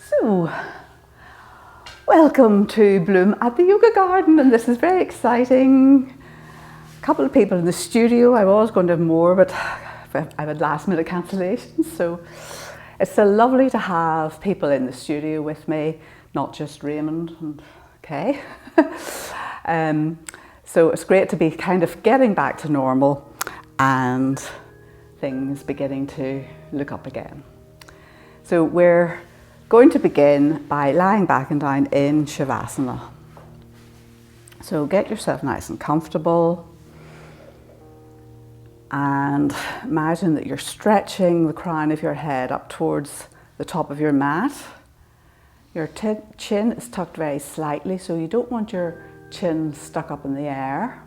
So, welcome to Bloom at the Yoga Garden, and this is very exciting. A couple of people in the studio. I was going to have more, but I've had last minute cancellations. So it's so lovely to have people in the studio with me, not just Raymond and Kay. So it's great to be kind of getting back to normal and things beginning to look up again. So we're going to begin by lying back and down in Shavasana. So get yourself nice and comfortable and imagine that you're stretching the crown of your head up towards the top of your mat. Your chin is tucked very slightly, so you don't want your chin stuck up in the air.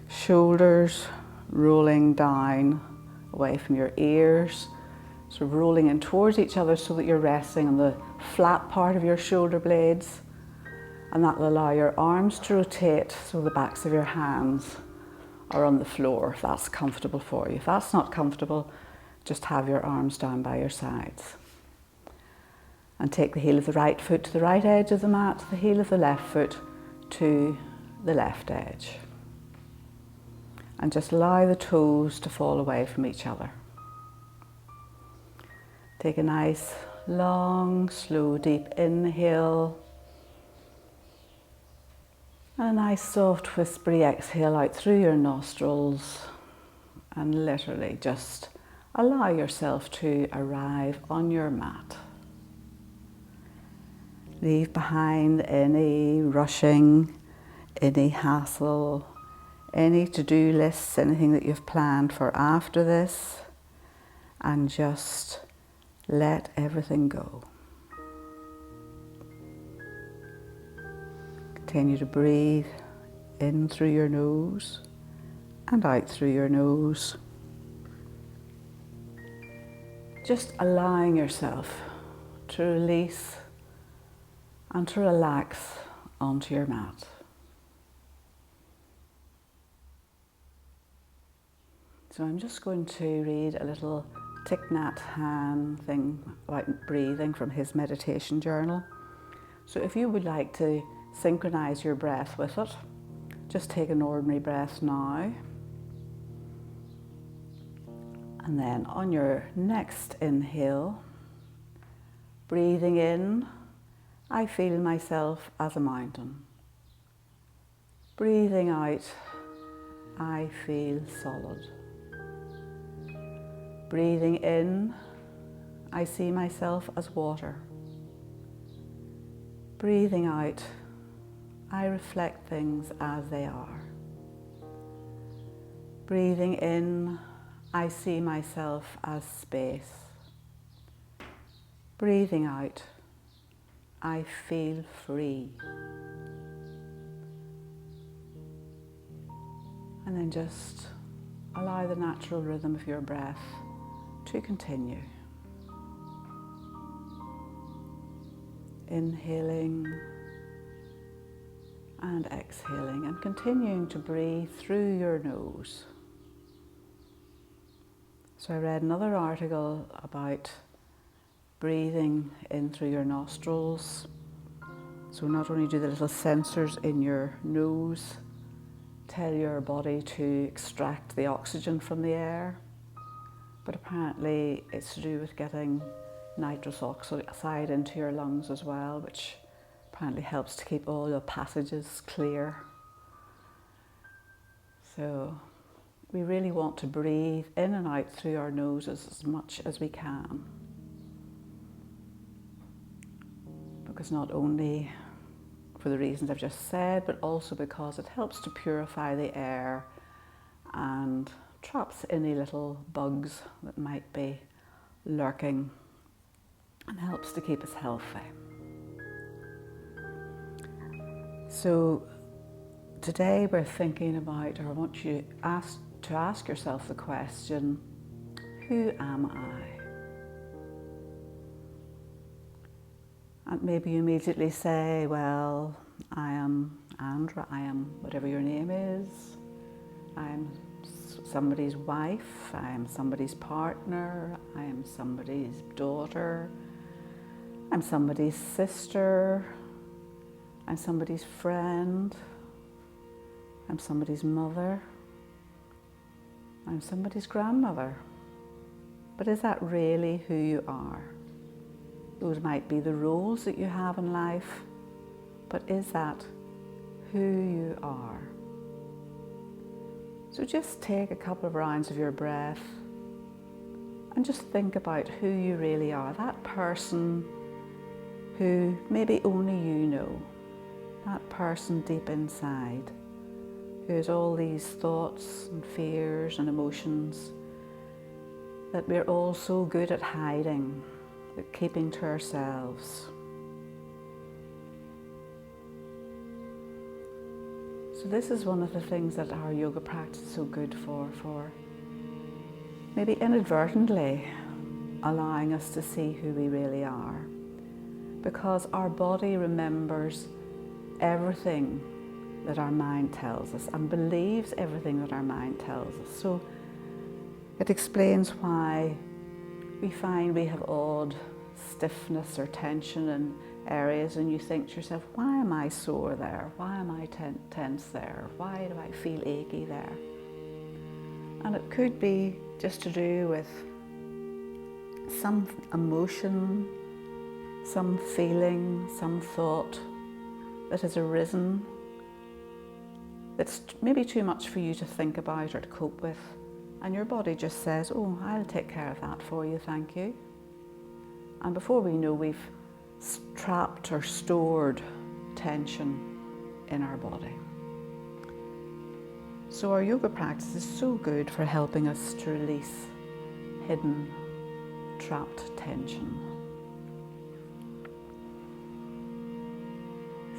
Shoulders rolling down away from your ears. So rolling in towards each other so that you're resting on the flat part of your shoulder blades, and that will allow your arms to rotate so the backs of your hands are on the floor if that's comfortable for you. If that's not comfortable, just have your arms down by your sides. And take the heel of the right foot to the right edge of the mat, the heel of the left foot to the left edge. And just allow the toes to fall away from each other. Take a nice, long, slow, deep inhale. And a nice, soft, whispery exhale out through your nostrils. And literally just allow yourself to arrive on your mat. Leave behind any rushing, any hassle, any to-do lists, anything that you've planned for after this. And just let everything go. Continue to breathe in through your nose and out through your nose. Just allowing yourself to release and to relax onto your mat. So I'm just going to read a little Thich Nhat Hanh thing about breathing from his meditation journal. So if you would like to synchronize your breath with it, just take an ordinary breath now. And then on your next inhale, breathing in, I feel myself as a mountain. Breathing out, I feel solid. Breathing in, I see myself as water. Breathing out, I reflect things as they are. Breathing in, I see myself as space. Breathing out, I feel free. And then just allow the natural rhythm of your breath to continue. Inhaling and exhaling, and continuing to breathe through your nose. So I read another article about breathing in through your nostrils. So not only do the little sensors in your nose tell your body to extract the oxygen from the air, but apparently it's to do with getting nitrous oxide into your lungs as well, which apparently helps to keep all your passages clear. So we really want to breathe in and out through our noses as much as we can. Because not only for the reasons I've just said, but also because it helps to purify the air and traps any little bugs that might be lurking and helps to keep us healthy. So today we're thinking about, or I want you to ask yourself the question, who am I? And maybe you immediately say, well, I am Andra, I am whatever your name is, I am somebody's wife, I am somebody's partner, I am somebody's daughter, I'm somebody's sister, I'm somebody's friend, I'm somebody's mother, I'm somebody's grandmother. But is that really who you are? Those might be the roles that you have in life, but is that who you are? So just take a couple of rounds of your breath and just think about who you really are, that person who maybe only you know, that person deep inside, who has all these thoughts and fears and emotions that we're all so good at hiding, at keeping to ourselves. So this is one of the things that our yoga practice is so good for maybe inadvertently allowing us to see who we really are. Because our body remembers everything that our mind tells us and believes everything that our mind tells us. So it explains why we find we have odd stiffness or tension in areas, and you think to yourself, why am I sore there? Why am I tense there? Why do I feel achy there? And it could be just to do with some emotion, some feeling, some thought that has arisen that's maybe too much for you to think about or to cope with. And your body just says, oh, I'll take care of that for you, thank you. And before we know, we've trapped or stored tension in our body. So our yoga practice is so good for helping us to release hidden, trapped tension.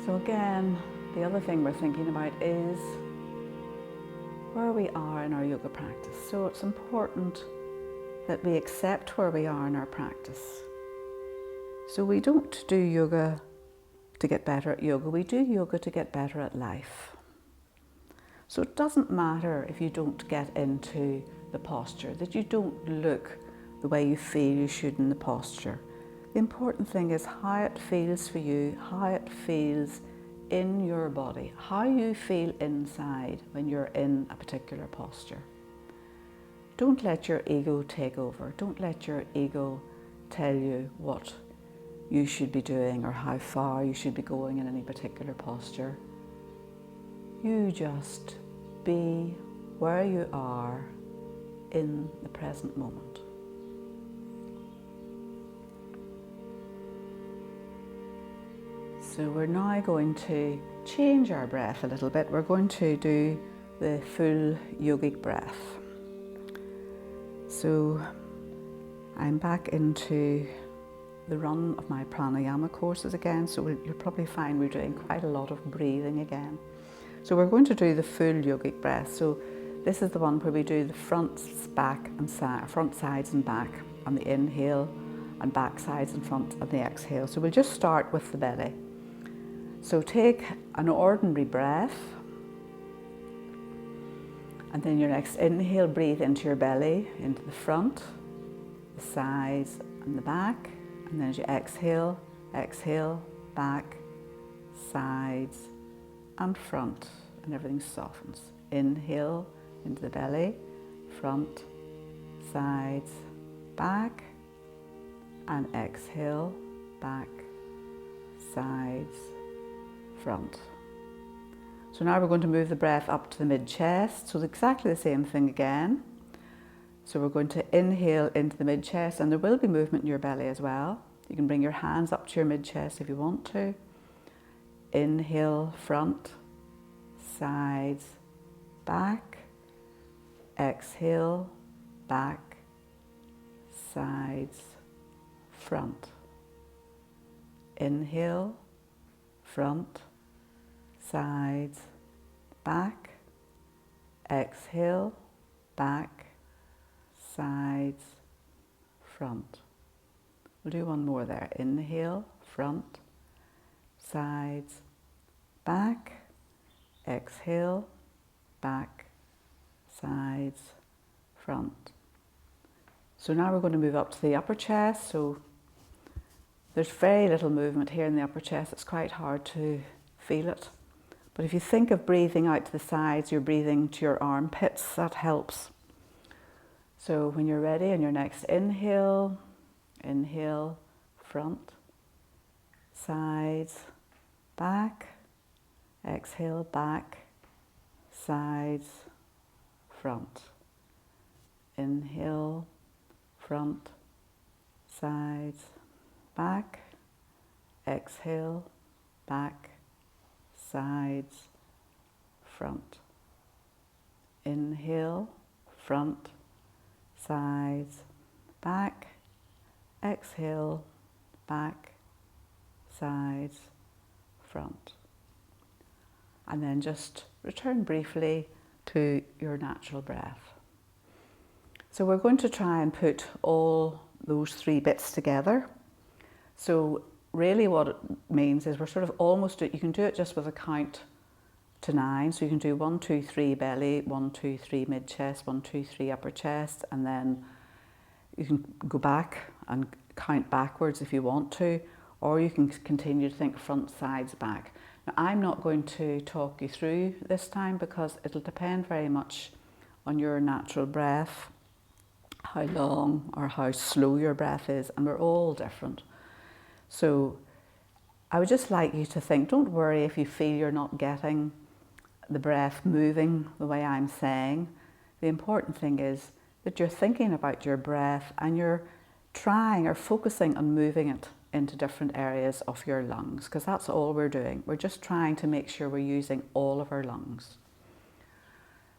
So again, the other thing we're thinking about is where we are in our yoga practice. So it's important that we accept where we are in our practice. So we don't do yoga to get better at yoga, we do yoga to get better at life. So it doesn't matter if you don't get into the posture, that you don't look the way you feel you should in the posture. The important thing is how it feels for you, how it feels in your body, how you feel inside when you're in a particular posture. Don't let your ego take over. Don't let your ego tell you what you should be doing or how far you should be going in any particular posture. You just be where you are in the present moment. So we're now going to change our breath a little bit. We're going to do the full yogic breath. So I'm back into the run of my pranayama courses again, so you'll probably find we're doing quite a lot of breathing again. So we're going to do the full yogic breath. So this is the one where we do the fronts, back and front sides and back on the inhale, and back sides and front on the exhale. So we'll just start with the belly. So take an ordinary breath, and then your next inhale, breathe into your belly, into the front, the sides and the back. And then as you exhale, exhale, back, sides and front, and everything softens. Inhale into the belly, front, sides, back, and exhale, back, sides, front. So now we're going to move the breath up to the mid-chest. So exactly the same thing again. So we're going to inhale into the mid-chest, and there will be movement in your belly as well. You can bring your hands up to your mid-chest if you want to. Inhale, front, sides, back. Exhale, back, sides, front. Inhale, front, sides, back. Exhale, back, sides, front. We'll do one more there. Inhale, front, sides, back. Exhale, back, sides, front. So now we're going to move up to the upper chest. So There's very little movement here in the upper chest. It's quite hard to feel it. But if you think of breathing out to the sides, you're breathing to your armpits, that helps. So when you're ready on your next inhale, inhale, front, sides, back, exhale, back, sides, front. Inhale, front, sides, back, exhale, back, sides, front. Inhale, front, sides, back, exhale, back, sides, front. And then just return briefly to your natural breath. So we're going to try and put all those three bits together. So really what it means is we're sort of almost, you can do it just with a count to 9. So you can do 1, 2, 3 belly, 1, 2, 3 mid chest, 1, 2, 3 upper chest, and then you can go back and count backwards if you want to, or you can continue to think front, sides, back. Now I'm not going to talk you through this time because it'll depend very much on your natural breath, how long or how slow your breath is, and we're all different. So I would just like you to think, don't worry if you feel you're not getting the breath moving the way I'm saying. The important thing is that you're thinking about your breath and you're trying or focusing on moving it into different areas of your lungs, because that's all we're doing. We're just trying to make sure we're using all of our lungs.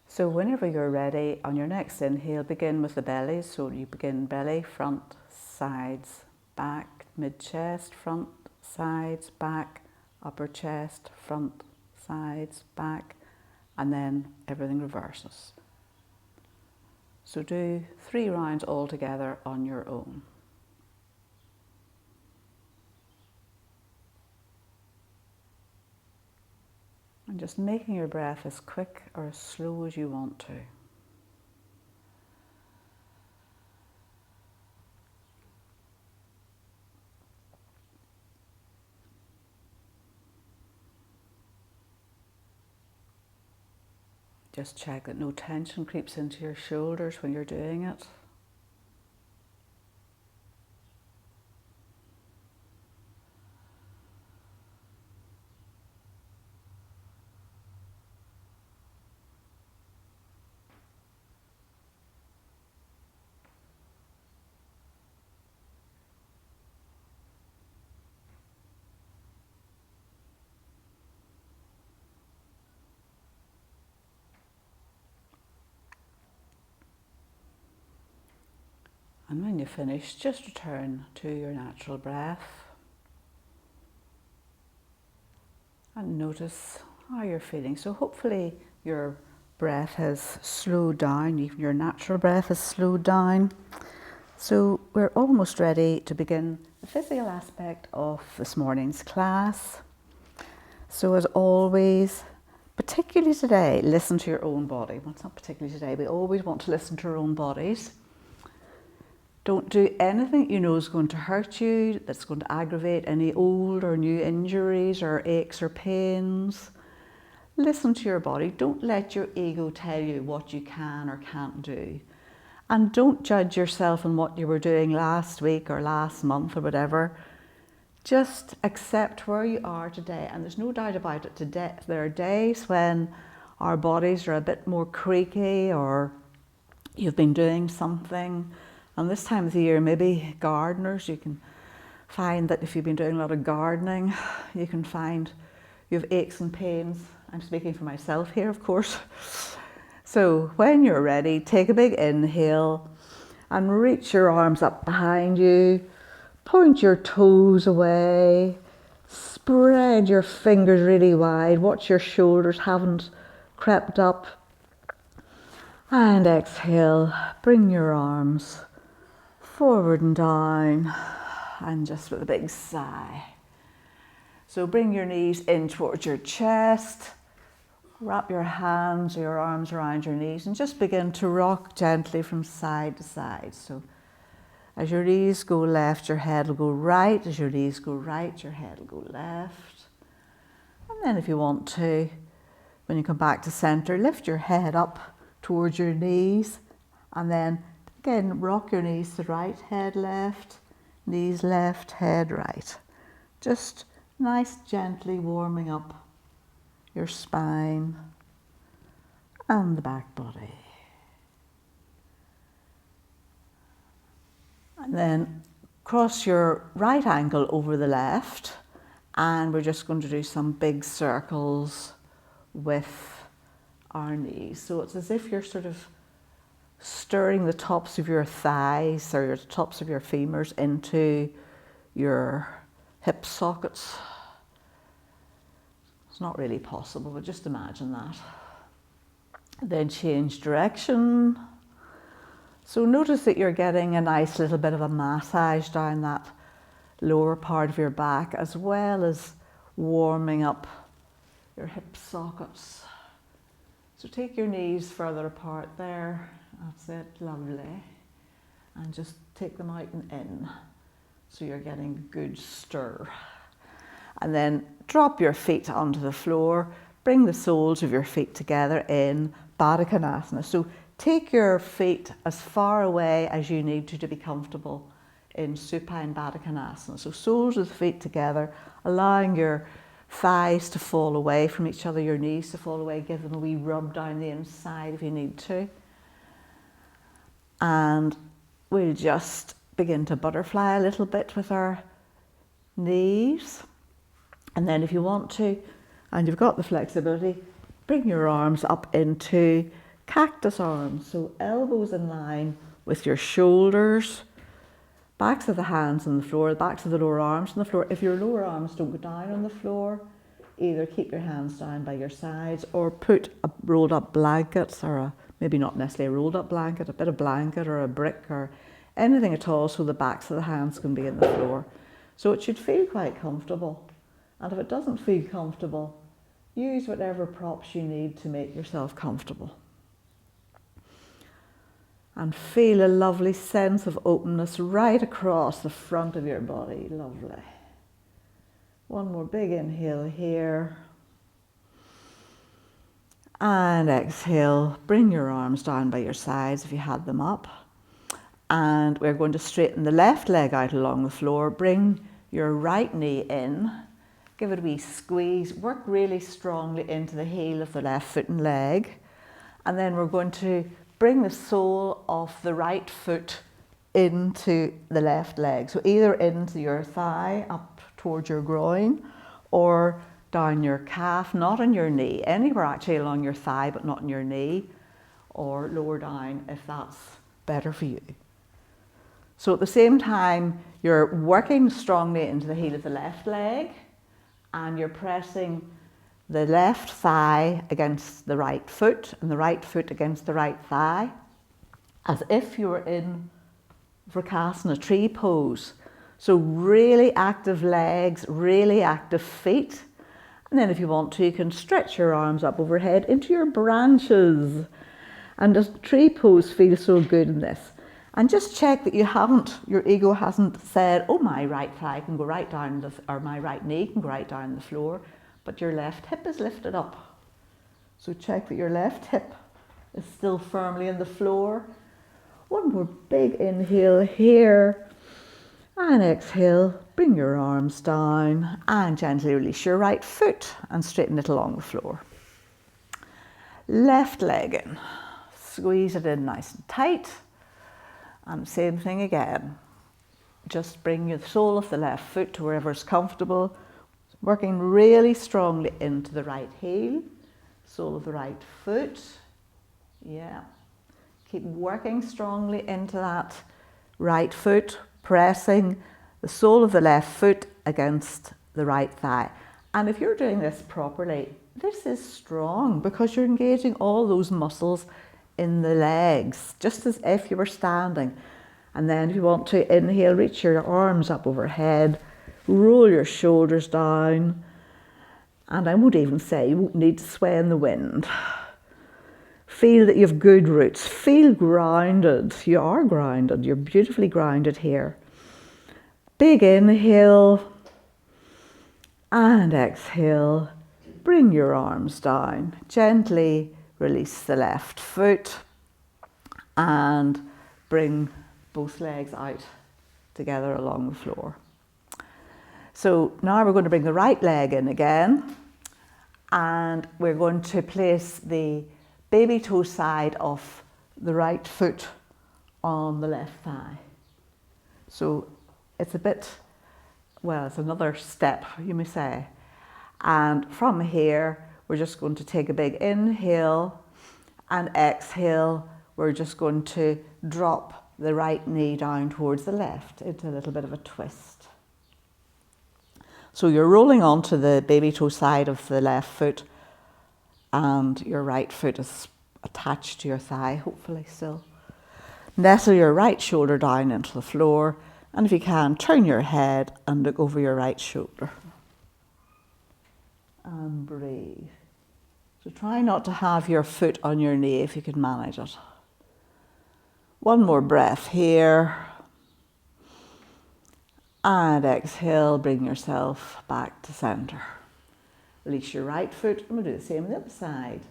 So whenever you're ready, on your next inhale, begin with the belly. So you begin belly, front, sides, back, mid-chest, front, sides, back, upper chest, front, sides, back, and then everything reverses. So do 3 rounds all together on your own. And just making your breath as quick or as slow as you want to. Just check that no tension creeps into your shoulders when you're doing it. And when you finish, just return to your natural breath and notice how you're feeling. So hopefully your breath has slowed down, even your natural breath has slowed down. So we're almost ready to begin the physical aspect of this morning's class. So as always, particularly today, listen to your own body. Well, it's not particularly today, we always want to listen to our own bodies. Don't do anything you know is going to hurt you, that's going to aggravate any old or new injuries or aches or pains. Listen to your body. Don't let your ego tell you what you can or can't do. And don't judge yourself on what you were doing last week or last month or whatever. Just accept where you are today. And there's no doubt about it, today there are days when our bodies are a bit more creaky or you've been doing something. And this time of the year, maybe gardeners, you can find that if you've been doing a lot of gardening, you can find you have aches and pains. I'm speaking for myself here, of course. So when you're ready, take a big inhale and reach your arms up behind you. Point your toes away. Spread your fingers really wide. Watch your shoulders haven't crept up. And exhale, bring your arms forward and down, and just with a big sigh. So bring your knees in towards your chest, wrap your hands or your arms around your knees and just begin to rock gently from side to side. So As your knees go left, your head will go right. As your knees go right, your head will go left. And then if you want to, when you come back to center, lift your head up towards your knees. And then again, rock your knees to the right, head left, knees left, head right. Just nice, gently warming up your spine and the back body. And then cross your right ankle over the left, and we're just going to do some big circles with our knees. So it's as if you're sort of stirring the tops of your thighs or the tops of your femurs into your hip sockets. It's not really possible, but just imagine that. Then change direction. So notice that you're getting a nice little bit of a massage down that lower part of your back, as well as warming up your hip sockets. So take your knees further apart there. That's it, lovely. And just take them out and in. So you're getting a good stir. And then drop your feet onto the floor. Bring the soles of your feet together in Baddha Konasana. So take your feet as far away as you need to be comfortable in supine Baddha Konasana. So soles of the feet together, allowing your thighs to fall away from each other, your knees to fall away. Give them a wee rub down the inside if you need to. And we'll just begin to butterfly a little bit with our knees. And then if you want to, and you've got the flexibility, bring your arms up into cactus arms. So elbows in line with your shoulders, backs of the hands on the floor, the backs of the lower arms on the floor. If your lower arms don't go down on the floor, either keep your hands down by your sides or put a rolled up blanket, or maybe not necessarily a rolled up blanket, a bit of blanket or a brick or anything at all, so the backs of the hands can be in the floor. So it should feel quite comfortable. And if it doesn't feel comfortable, use whatever props you need to make yourself comfortable. And feel a lovely sense of openness right across the front of your body. Lovely. One more big inhale here. And exhale. Bring your arms down by your sides if you had them up. And we're going to straighten the left leg out along the floor. Bring your right knee in. Give it a wee squeeze. Work really strongly into the heel of the left foot and leg. And then we're going to bring the sole of the right foot into the left leg. So either into your thigh, up towards your groin, or down your calf, not on your knee. Anywhere actually along your thigh, but not on your knee, or lower down if that's better for you. So at the same time, you're working strongly into the heel of the left leg, and you're pressing the left thigh against the right foot and the right foot against the right thigh, as if you were in Vrksasana, tree pose. So really active legs, really active feet. And then if you want to, you can stretch your arms up overhead into your branches. And the tree pose feels so good in this. And just check that your ego hasn't said, oh, my right thigh can go right down, or my right knee can go right down the floor. But your left hip is lifted up. So check that your left hip is still firmly in the floor. One more big inhale here. And exhale, bring your arms down and gently release your right foot and straighten it along the floor. Left leg in. Squeeze it in nice and tight. And same thing again. Just bring the sole of the left foot to wherever is comfortable. Working really strongly into the right heel, sole of the right foot. Yeah. Keep working strongly into that right foot, pressing the sole of the left foot against the right thigh. And if you're doing this properly, this is strong because you're engaging all those muscles in the legs, just as if you were standing. And then if you want to inhale, reach your arms up overhead. Roll your shoulders down, and I won't even say you won't need to sway in the wind. Feel that you have good roots. Feel grounded. You are grounded. You're beautifully grounded here. Big inhale and exhale. Bring your arms down. Gently release the left foot and bring both legs out together along the floor. So now we're going to bring the right leg in again, and we're going to place the baby toe side of the right foot on the left thigh. So it's a bit, well, it's another step, you may say. And from here, we're just going to take a big inhale and exhale. We're just going to drop the right knee down towards the left into a little bit of a twist. So you're rolling onto the baby toe side of the left foot, and your right foot is attached to your thigh, hopefully still. Nestle your right shoulder down into the floor, and if you can, turn your head and look over your right shoulder. And breathe. So try not to have your foot on your knee if you can manage it. One more breath here. And exhale, bring yourself back to center. Release your right foot, and we'll do the same on the other side.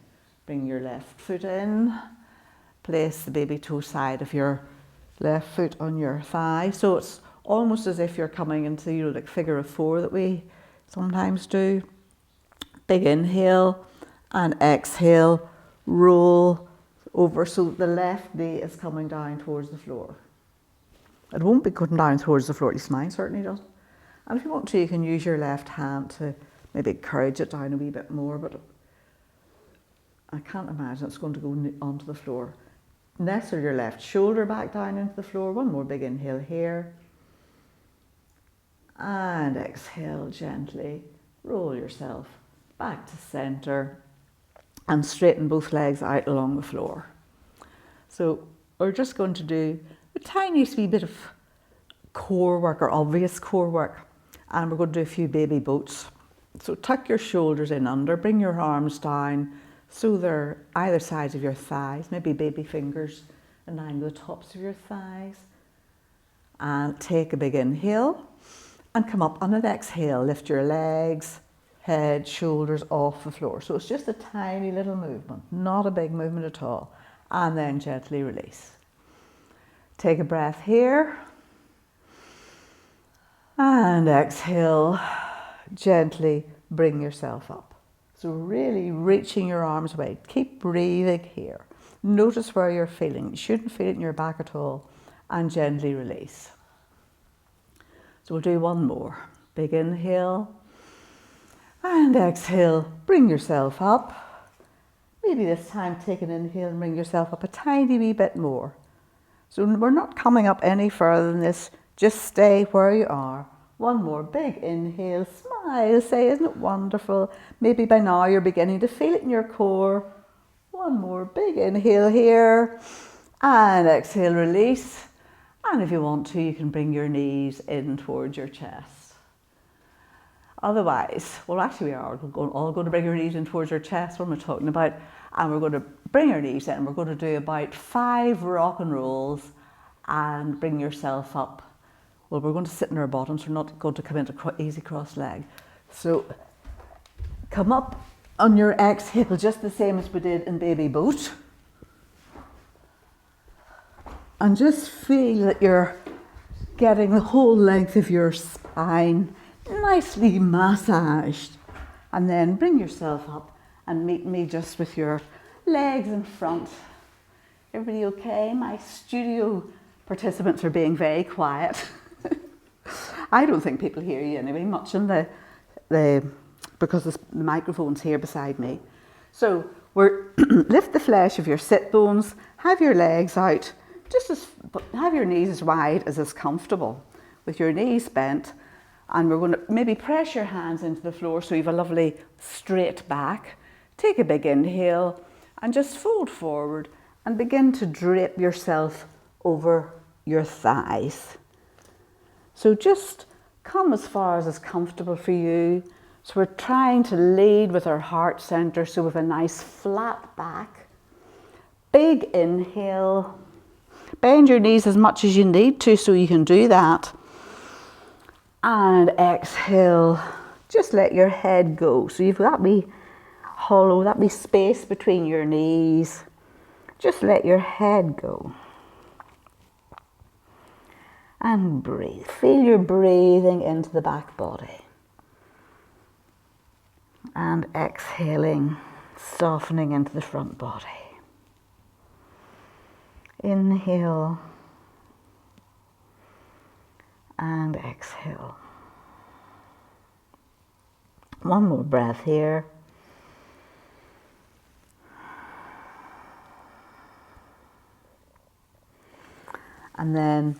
Bring your left foot in. Place the baby toe side of your left foot on your thigh. So it's almost as if you're coming into, like figure of four that we sometimes do. Big inhale and exhale. Roll over so that the left knee is coming down towards the floor. It won't be going down towards the floor, at least mine certainly doesn't. And if you want to, you can use your left hand to maybe encourage it down a wee bit more, but I can't imagine it's going to go onto the floor. Nestle your left shoulder back down into the floor. One more big inhale here. And exhale gently. Roll yourself back to center and straighten both legs out along the floor. So we're just going to do a tiny wee bit of core work, or obvious core work, and we're going to do a few baby boats. So tuck your shoulders in under, bring your arms down so they're either sides of your thighs, maybe baby fingers in line with the tops of your thighs. And take a big inhale and come up on an exhale. Lift your legs, head, shoulders off the floor. So it's just a tiny little movement, not a big movement at all. And then gently release. Take a breath here. And exhale. Gently bring yourself up. So really reaching your arms away. Keep breathing here. Notice where you're feeling. You shouldn't feel it in your back at all. And gently release. So we'll do one more. Big inhale. And exhale. Bring yourself up. Maybe this time take an inhale and bring yourself up a tiny wee bit more. So we're not coming up any further than this. Just stay where you are. One more big inhale, smile, say, isn't it wonderful? Maybe by now you're beginning to feel it in your core. One more big inhale here, and exhale, release. And if you want to, you can bring your knees in towards your chest. Otherwise, well, actually we are all going to bring your knees in towards your chest, what am I talking about? And we're going to bring our knees in, we're going to do about 5 rock and rolls and bring yourself up. Well, we're going to sit in our bottoms, we're not going to come into easy cross leg. So come up on your exhale, just the same as we did in baby boat. And just feel that you're getting the whole length of your spine nicely massaged. And then bring yourself up and meet me just with your legs in front. Everybody okay? My studio participants are being very quiet. I don't think people hear you anyway, much in because the microphone's here beside me. So lift the flesh of your sit bones, have your legs out, have your knees as wide as is comfortable, with your knees bent, and we're going to maybe press your hands into the floor so you have a lovely straight back. Take a big inhale and just fold forward and begin to drape yourself over your thighs. So just come as far as is comfortable for you. So we're trying to lead with our heart center, so we have a nice flat back. Big inhale. Bend your knees as much as you need to so you can do that. And exhale. Just let your head go. So you've got that hollow, that space between your knees. Just let your head go. And breathe. Feel your breathing into the back body. And exhaling, softening into the front body. Inhale. And exhale. One more breath here. And then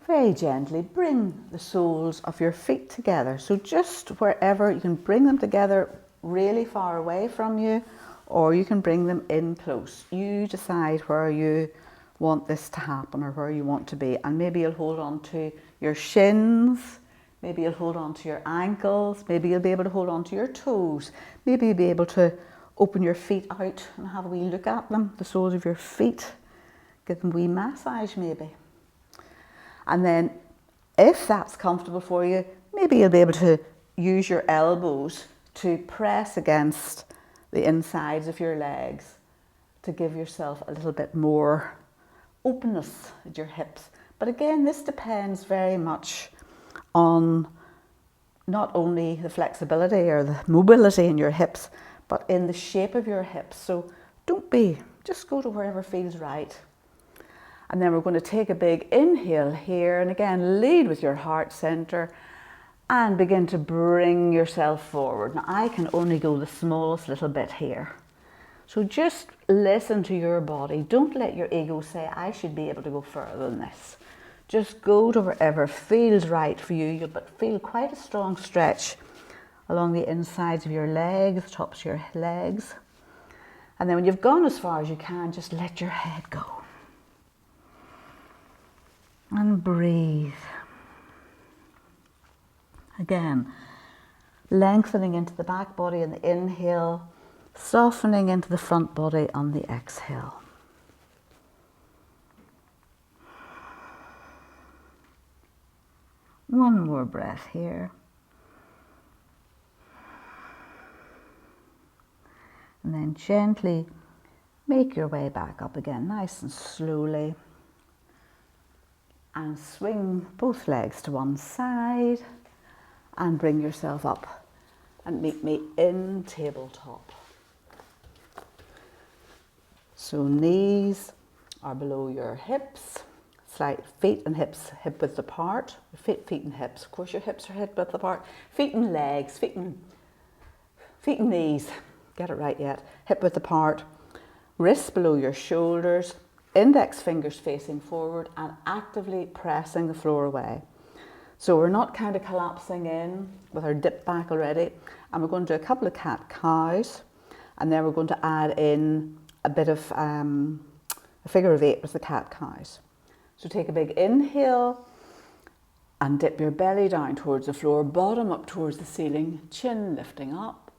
very gently bring the soles of your feet together. So just wherever, you can bring them together really far away from you, or you can bring them in close. You decide where you want this to happen or where you want to be. And maybe you'll hold on to your shins, maybe you'll hold on to your ankles, maybe you'll be able to hold on to your toes, maybe you'll be able to open your feet out and have a wee look at them, the soles of your feet. Give them a wee massage maybe. And then if that's comfortable for you, maybe you'll be able to use your elbows to press against the insides of your legs to give yourself a little bit more openness at your hips. But again, this depends very much on not only the flexibility or the mobility in your hips, but in the shape of your hips. So just go to wherever feels right. And then we're going to take a big inhale here, and again, lead with your heart center and begin to bring yourself forward. Now, I can only go the smallest little bit here. So just listen to your body. Don't let your ego say, I should be able to go further than this. Just go to wherever feels right for you. You'll feel quite a strong stretch along the insides of your legs, tops of your legs. And then when you've gone as far as you can, just let your head go. And breathe. Again, lengthening into the back body on the inhale, softening into the front body on the exhale. One more breath here. And then gently make your way back up again, nice and slowly. And swing both legs to one side and bring yourself up and meet me in tabletop. So knees are below your hips, slight feet and hips hip width apart. Feet and hips. Of course your hips are hip width apart. Feet and legs, feet and knees. Get it right yet. Hip width apart. Wrists below your shoulders. Index fingers facing forward and actively pressing the floor away. So we're not kind of collapsing in with our dip back already. And we're going to do a couple of cat-cows. And then we're going to add in a bit of a figure of 8 with the cat-cows. So take a big inhale and dip your belly down towards the floor, bottom up towards the ceiling, chin lifting up.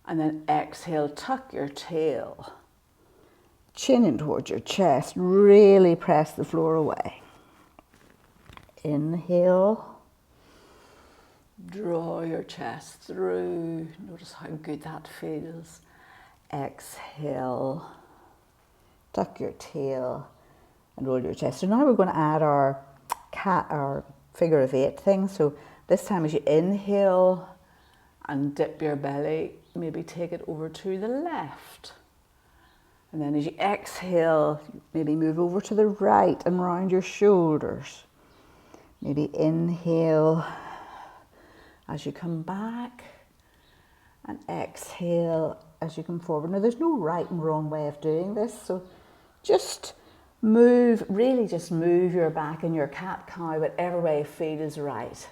And then exhale, tuck your tail. Chin in towards your chest, really press the floor away. Inhale, draw your chest through, notice how good that feels. Exhale, tuck your tail and roll your chest. So now we're going to add our figure of 8 thing. So this time as you inhale and dip your belly, maybe take it over to the left. And then as you exhale, maybe move over to the right and round your shoulders. Maybe inhale as you come back and exhale as you come forward. Now there's no right and wrong way of doing this, so just move, really just move your back and your cat-cow whatever way feels right.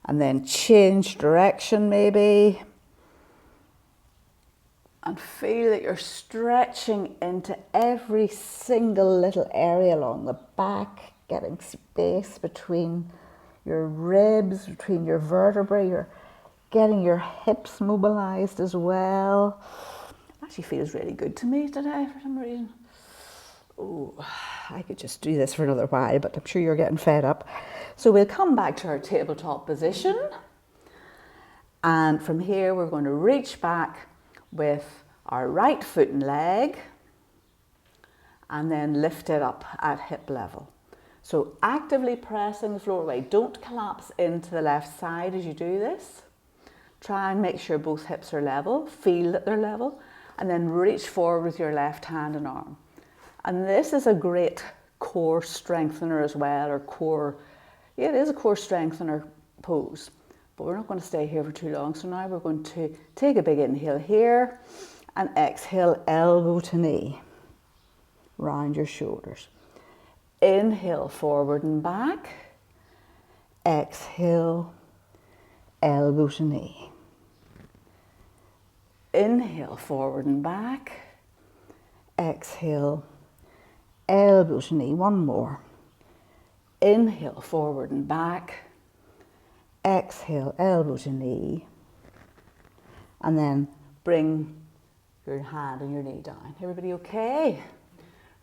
And then change direction maybe. And feel that you're stretching into every single little area along the back, getting space between your ribs, between your vertebrae. You're getting your hips mobilized as well. actually feels really good to me today for some reason. Oh, I could just do this for another while, but I'm sure you're getting fed up. So we'll come back to our tabletop position. And from here, we're going to reach back with our right foot and leg and then lift it up at hip level. So actively pressing the floor away. Don't collapse into the left side as you do this. Try and make sure both hips are level, feel that they're level, and then reach forward with your left hand and arm. And this is a great core strengthener as well, or core, yeah, it is a core strengthener pose. But we're not going to stay here for too long. So now we're going to take a big inhale here and exhale, elbow to knee. Round your shoulders. Inhale, forward and back. Exhale, elbow to knee. Inhale, forward and back. Exhale, elbow to knee. One more. Inhale, forward and back. Exhale, elbow to knee. And then bring your hand and your knee down. Everybody okay?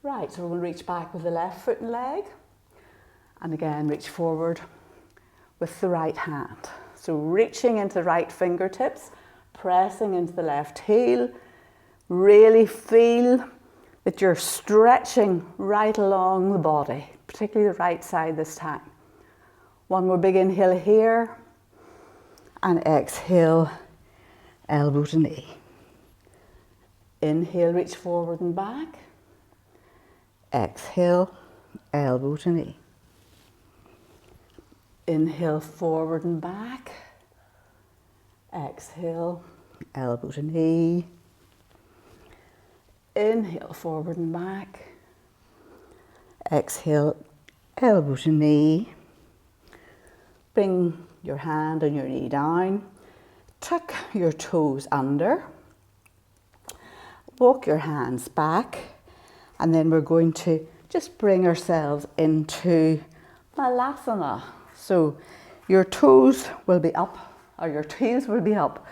Right, so we'll reach back with the left foot and leg. And again, reach forward with the right hand. So reaching into the right fingertips, pressing into the left heel. Really feel that you're stretching right along the body, particularly the right side this time. One more big inhale here. And exhale, elbow to knee. Inhale, reach forward and back. Exhale, elbow to knee. Inhale, forward and back. Exhale, elbow to knee. Inhale, forward and back. Exhale, elbow to knee. Bring your hand and your knee down. Tuck your toes under. Walk your hands back. And then we're going to just bring ourselves into Malasana. So your toes will be up, or your heels will be up,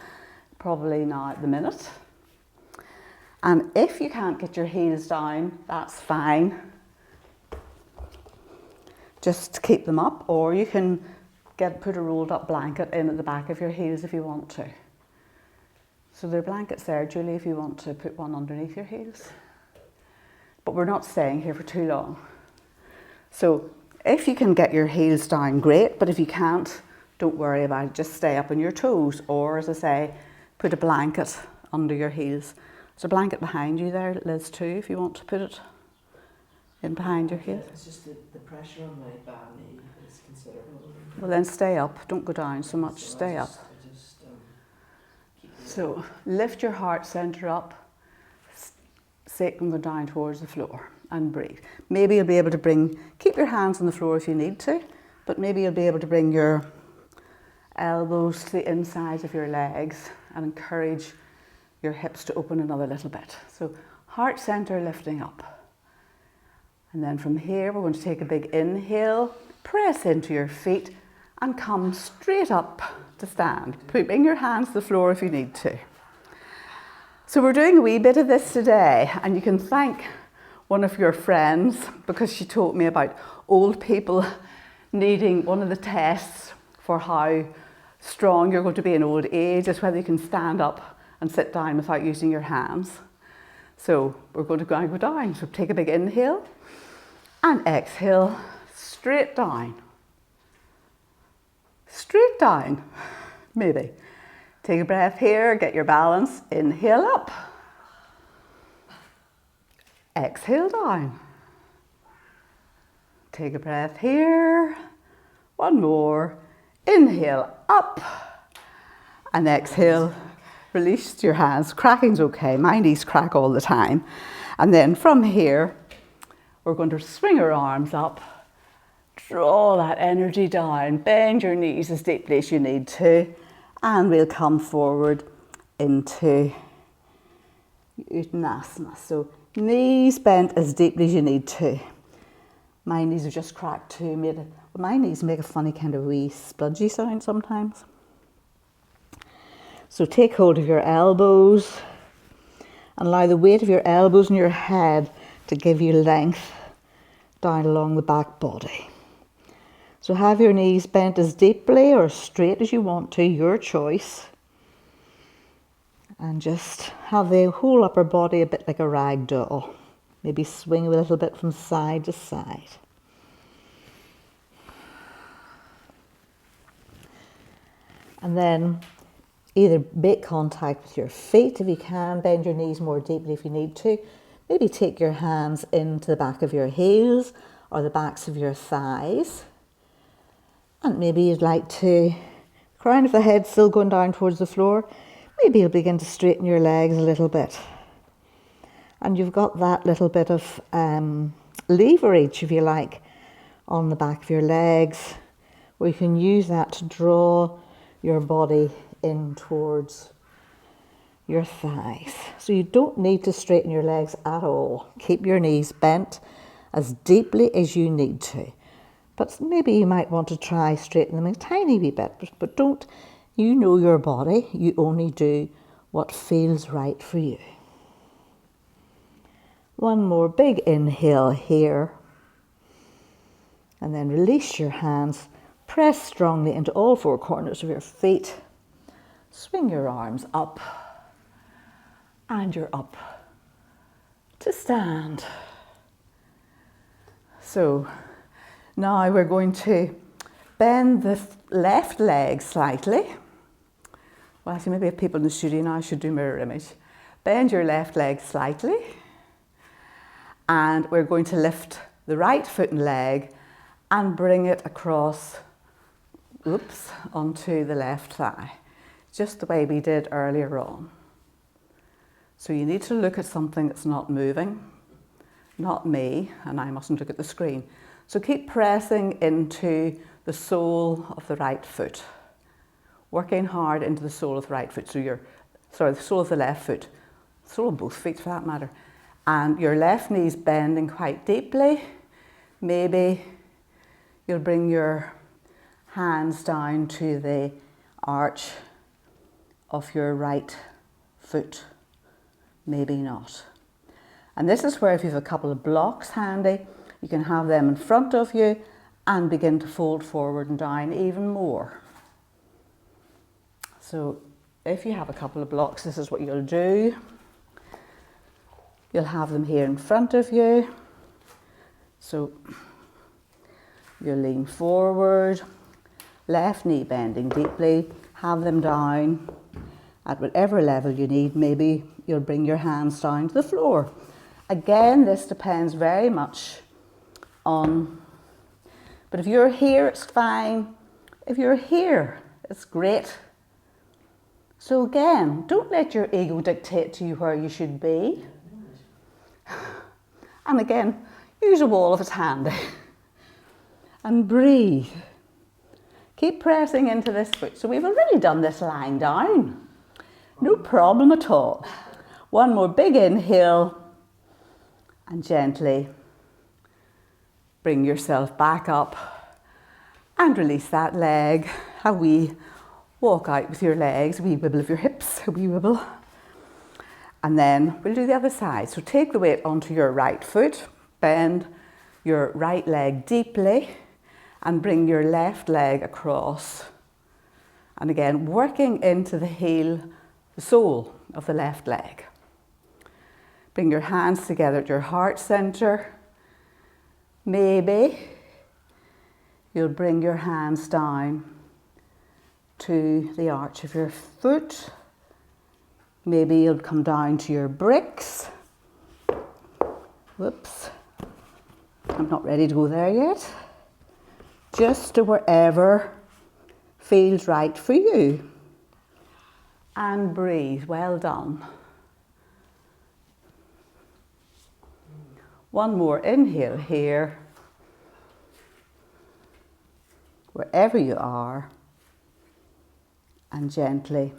probably now at the minute. And if you can't get your heels down, that's fine. Just keep them up, or you can put a rolled up blanket in at the back of your heels if you want to. So there are blankets there, Julie, if you want to put one underneath your heels. But we're not staying here for too long. So if you can get your heels down, great, but if you can't, don't worry about it. Just stay up on your toes, or as I say, put a blanket under your heels. There's a blanket behind you there, Liz, too, if you want to put it in behind your heels. It's just the pressure on my bad knee is considerable. Well, then stay up. Don't go down so much. Stay up. So lift your heart center up. Sacrum go down towards the floor and breathe. Maybe you'll be able to keep your hands on the floor if you need to, but maybe you'll be able to bring your elbows to the insides of your legs and encourage your hips to open another little bit. So heart center lifting up. And then from here, we're going to take a big inhale, press into your feet and come straight up to stand. Bring your hands to the floor if you need to. So we're doing a wee bit of this today, and you can thank one of your friends because she told me about old people needing one of the tests for how strong you're going to be in old age is whether you can stand up and sit down without using your hands. So we're going to go down. So take a big inhale and exhale, straight down. Straight down, maybe. Take a breath here, get your balance. Inhale up. Exhale down. Take a breath here. One more. Inhale up. And exhale. Release your hands. Cracking's okay. My knees crack all the time. And then from here, we're going to swing our arms up. Draw that energy down. Bend your knees as deeply as you need to. And we'll come forward into Uttanasana. So knees bent as deeply as you need to. My knees are just cracked too. My knees make a funny kind of wee spludgy sound sometimes. So take hold of your elbows And allow the weight of your elbows and your head to give you length down along the back body. So have your knees bent as deeply or straight as you want to, your choice. And just have the whole upper body a bit like a rag doll. Maybe swing a little bit from side to side. And then either make contact with your feet if you can, bend your knees more deeply if you need to. Maybe take your hands into the back of your heels or the backs of your thighs. And maybe you'd like to, crown of the head still going down towards the floor, maybe you'll begin to straighten your legs a little bit. And you've got that little bit of leverage, if you like, on the back of your legs, where you can use that to draw your body in towards your thighs. So you don't need to straighten your legs at all. Keep your knees bent as deeply as you need to. But maybe you might want to try straighten them a tiny wee bit, but don't, you know your body, you only do what feels right for you. One more big inhale here. And then release your hands. Press strongly into all four corners of your feet. Swing your arms up. And you're up to stand. So now we're going to bend the left leg slightly. Well, actually, maybe if people in the studio now should do mirror image. Bend your left leg slightly. And we're going to lift the right foot and leg and bring it across, onto the left thigh, just the way we did earlier on. So you need to look at something that's not moving, not me, and I mustn't look at the screen. So keep pressing into the sole of the right foot, working hard into the sole of the right foot. So the sole of the left foot, sole of both feet for that matter. And your left knee's bending quite deeply. Maybe you'll bring your hands down to the arch of your right foot. Maybe not. And this is where if you have a couple of blocks handy, you can have them in front of you and begin to fold forward and down even more. So if you have a couple of blocks, this is what you'll do. You'll have them here in front of you. So you'll lean forward, left knee bending deeply, have them down at whatever level you need. Maybe you'll bring your hands down to the floor. Again, this depends very much on, but if you're here, it's fine. If you're here, it's great. So again, don't let your ego dictate to you where you should be. And again, use a wall if it's handy. And breathe. Keep pressing into this foot. So we've already done this lying down. No problem at all. One more big inhale. And gently bring yourself back up. And release that leg. A wee walk out with your legs. A wee wibble of your hips. A wee wibble. And then we'll do the other side. So take the weight onto your right foot, bend your right leg deeply, and bring your left leg across. And again, working into the heel, the sole of the left leg. Bring your hands together at your heart center. Maybe you'll bring your hands down to the arch of your foot. Maybe you'll come down to your bricks. Whoops. I'm not ready to go there yet. Just to wherever feels right for you. And breathe. Well done. One more inhale here. Wherever you are. And gently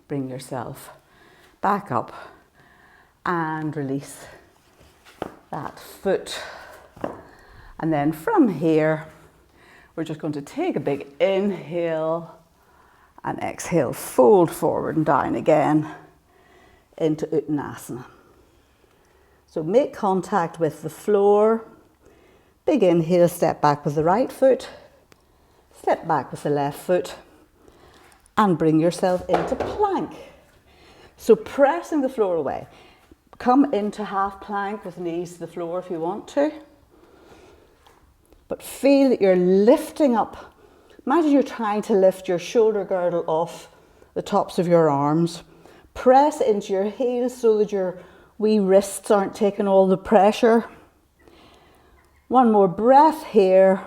bring yourself back up and release that foot. And then from here, we're just going to take a big inhale and exhale, fold forward and down again. into Uttanasana. So make contact with the floor. Big inhale, step back with the right foot. Step back with the left foot. And bring yourself into plank. So pressing the floor away. Come into half plank with knees to the floor if you want to. But feel that you're lifting up. Imagine you're trying to lift your shoulder girdle off the tops of your arms. Press into your heels so that your wee wrists aren't taking all the pressure. One more breath here.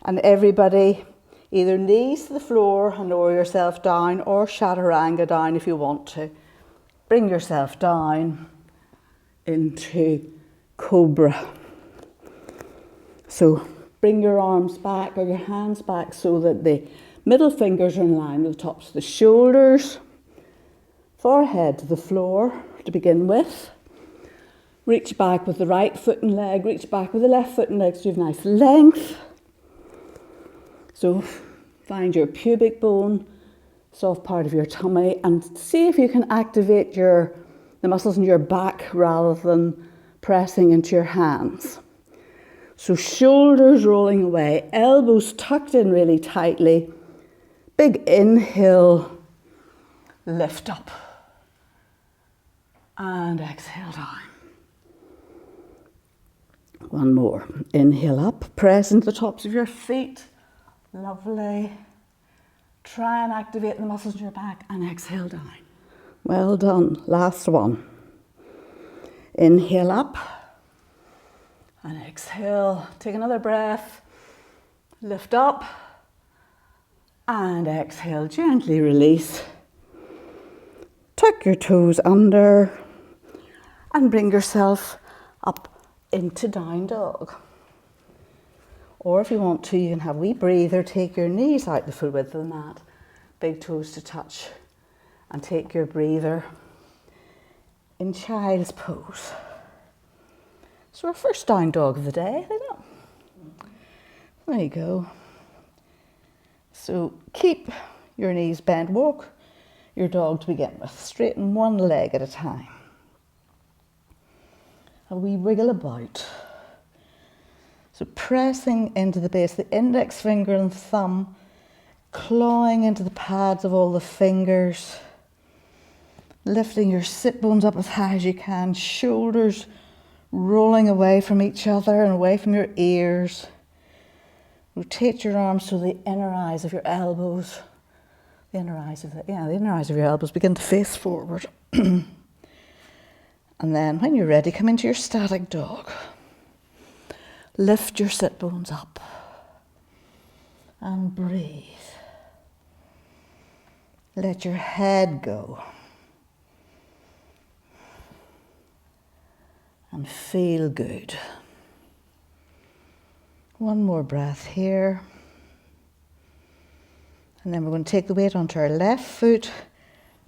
And everybody, either knees to the floor and lower yourself down, or chaturanga down if you want to. Bring yourself down into Cobra. So bring your arms back or your hands back so that the middle fingers are in line with the tops of the shoulders. Forehead to the floor to begin with. Reach back with the right foot and leg. Reach back with the left foot and leg so you have nice length. So find your pubic bone, soft part of your tummy, and see if you can activate the muscles in your back rather than pressing into your hands. So shoulders rolling away, elbows tucked in really tightly. Big inhale, lift up. And exhale down. One more. Inhale up, press into the tops of your feet. Lovely. Try and activate the muscles in your back and exhale down. Well done. Last one. Inhale up and exhale. Take another breath. Lift up and exhale. Gently release. Tuck your toes under and bring yourself up into down dog. Or if you want to, you can have a wee breather. Take your knees out the full width of the mat. Big toes to touch. And take your breather in child's pose. So our first down dog of the day, isn't it? There you go. So keep your knees bent. Walk your dog to begin with. Straighten one leg at a time. And we wiggle about. So pressing into the base, the index finger and thumb, clawing into the pads of all the fingers, lifting your sit bones up as high as you can, shoulders rolling away from each other and away from your ears. Rotate your arms so the inner eyes of your elbows, the inner eyes of your elbows begin to face forward. And then when you're ready, come into your static dog. Lift your sit bones up and breathe. Let your head go. And feel good. One more breath here. And then we're going to take the weight onto our left foot.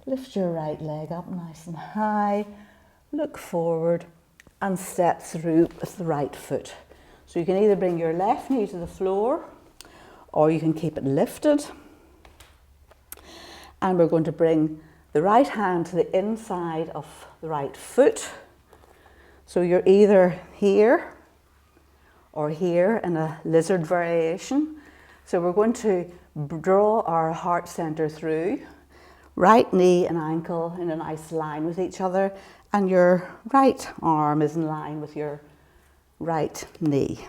Lift your right leg up nice and high. Look forward and step through with the right foot. So you can either bring your left knee to the floor or you can keep it lifted. And we're going to bring the right hand to the inside of the right foot. So you're either here or here in a lizard variation. So we're going to draw our heart center through. Right knee and ankle in a nice line with each other, and your right arm is in line with your right knee.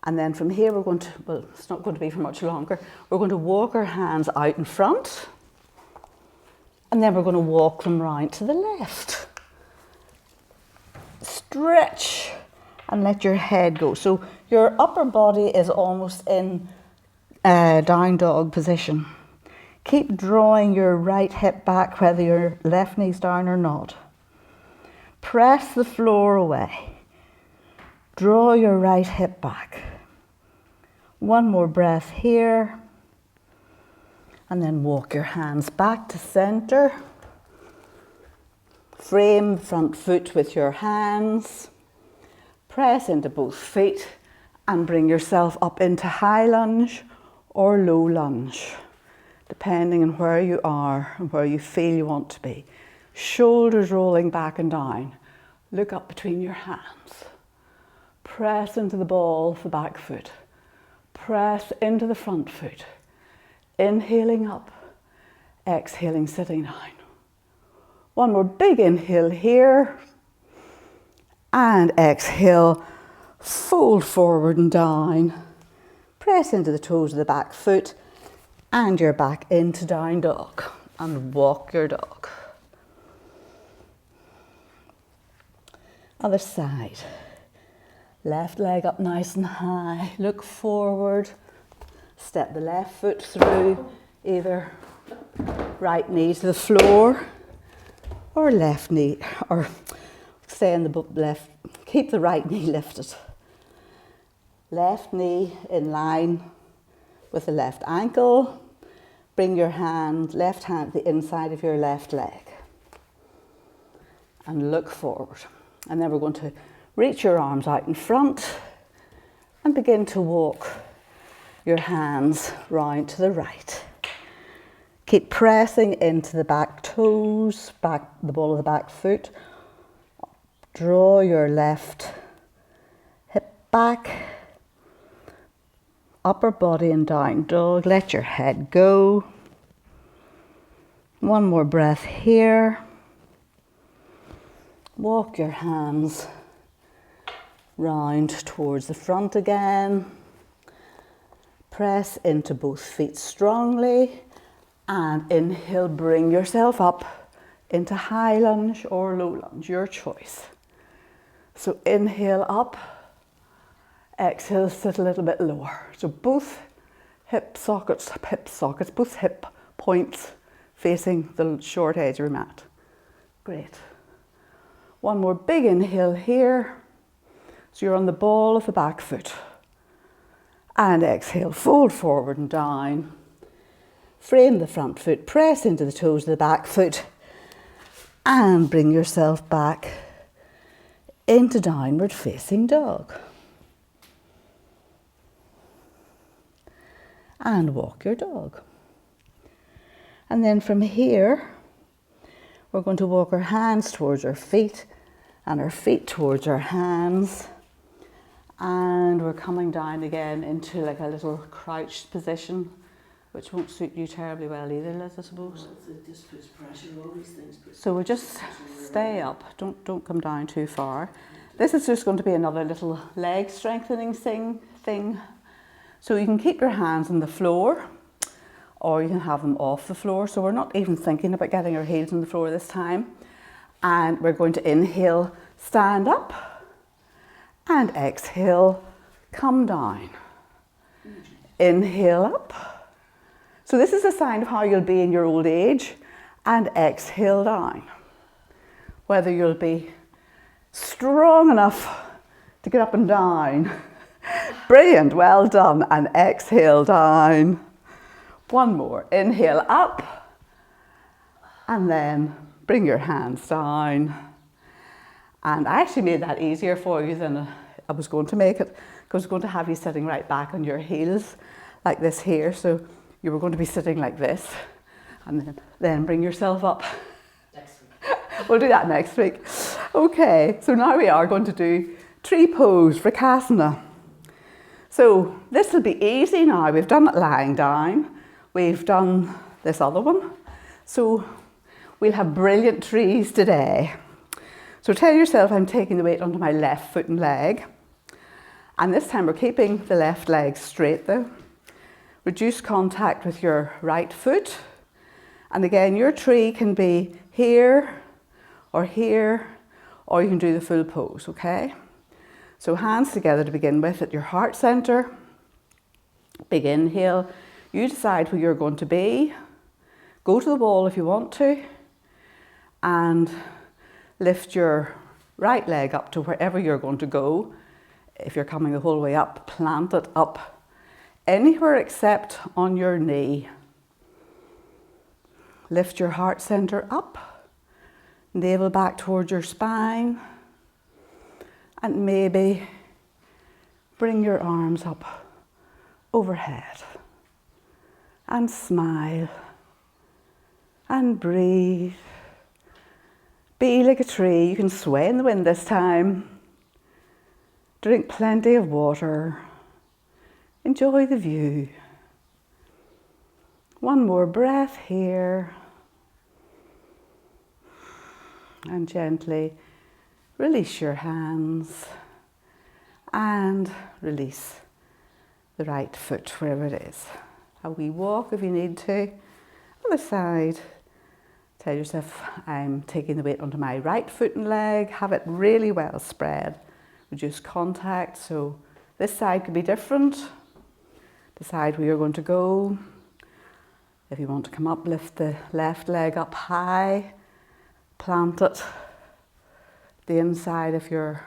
And then from here we're going to, well, it's not going to be for much longer, we're going to walk our hands out in front, and then we're going to walk them round to the left. Stretch and let your head go. So your upper body is almost in down dog position. Keep drawing your right hip back whether your left knee's down or not. Press the floor away. Draw your right hip back. One more breath here. And then walk your hands back to center. Frame front foot with your hands. Press into both feet and bring yourself up into high lunge or low lunge. depending on where you are and where you feel you want to be. Shoulders rolling back and down. Look up between your hands. Press into the ball of the back foot. Press into the front foot. Inhaling up, exhaling, sitting down. One more big inhale here. And exhale, fold forward and down. Press into the toes of the back foot and you're back into down dog. And walk your dog. Other side. Left leg up nice and high. Look forward. Step the left foot through either right knee to the floor or left knee, or stay in the left, keep the right knee lifted. Left knee in line with the left ankle. Bring your left hand to the inside of your left leg. And look forward. And then we're going to reach your arms out in front and begin to walk your hands round to the right. Keep pressing into the back toes, the ball of the back foot. Draw your left hip back, upper body and down dog. Let your head go. One more breath here. Walk your hands round towards the front again. Press into both feet strongly and inhale, bring yourself up into high lunge or low lunge, your choice. So inhale up, exhale, sit a little bit lower. So both hip sockets, both hip points facing the short edge of your mat. Great. One more big inhale here. So you're on the ball of the back foot. And exhale, fold forward and down. Frame the front foot, press into the toes of the back foot. And bring yourself back into downward facing dog. And walk your dog. And then from here, we're going to walk our hands towards our feet and our feet towards our hands. And we're coming down again into like a little crouched position, which won't suit you terribly well either, Liz, I suppose. Well, it just puts pressure, all these things. So we'll just stay up, don't come down too far. This is just going to be another little leg strengthening thing. So you can keep your hands on the floor, or you can have them off the floor. So we're not even thinking about getting our heels on the floor this time. And we're going to inhale, stand up, and exhale, come down. Inhale up. So this is a sign of how you'll be in your old age. And exhale down. Whether you'll be strong enough to get up and down. Brilliant, well done. And exhale down. One more. Inhale up. And then bring your hands down. And I actually made that easier for you than I was going to make it, because I was going to have you sitting right back on your heels like this here. So you were going to be sitting like this, and then bring yourself up. Next week. We'll do that next week. Okay, so now we are going to do tree pose for Kasana. So this will be easy now. We've done it lying down. We've done this other one. So we'll have brilliant trees today. So tell yourself I'm taking the weight onto my left foot and leg. And this time we're keeping the left leg straight though. Reduce contact with your right foot. And again, your tree can be here, or you can do the full pose, okay? So hands together to begin with at your heart center. Big inhale. You decide who you're going to be. Go to the wall if you want to. And lift your right leg up to wherever you're going to go. If you're coming the whole way up, plant it up anywhere except on your knee. Lift your heart center up, navel back towards your spine, and maybe bring your arms up overhead. and smile and breathe. Be like a tree. You can sway in the wind this time. Drink plenty of water. Enjoy the view. One more breath here. And gently release your hands and release the right foot wherever it is. A wee walk if you need to. Other side. Tell yourself I'm taking the weight onto my right foot and leg. Have it really well spread. Reduce contact. So this side could be different. Decide where you're going to go. If you want to come up, lift the left leg up high. Plant it the inside of your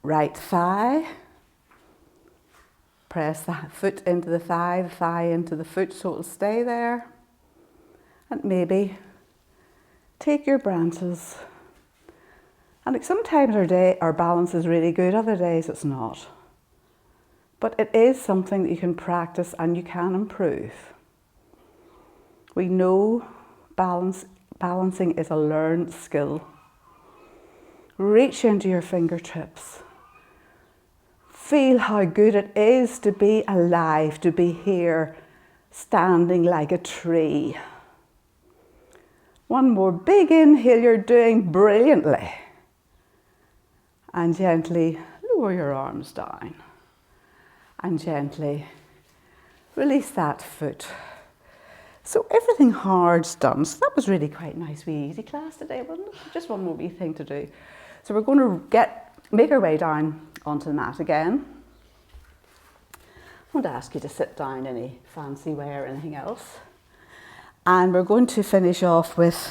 right thigh. Press the foot into the thigh into the foot so it'll stay there. And maybe take your branches. And like sometimes our balance is really good, other days it's not. But it is something that you can practice and you can improve. We know balancing is a learned skill. Reach into your fingertips. Feel how good it is to be alive, to be here, standing like a tree. One more big inhale, you're doing brilliantly. And gently lower your arms down. And gently release that foot. So everything hard's done. So that was really quite nice, wee easy class today, wasn't it? Just one more wee thing to do. So we're going to make our way down onto the mat again. I want to ask you to sit down any fancy way or anything else. And we're going to finish off with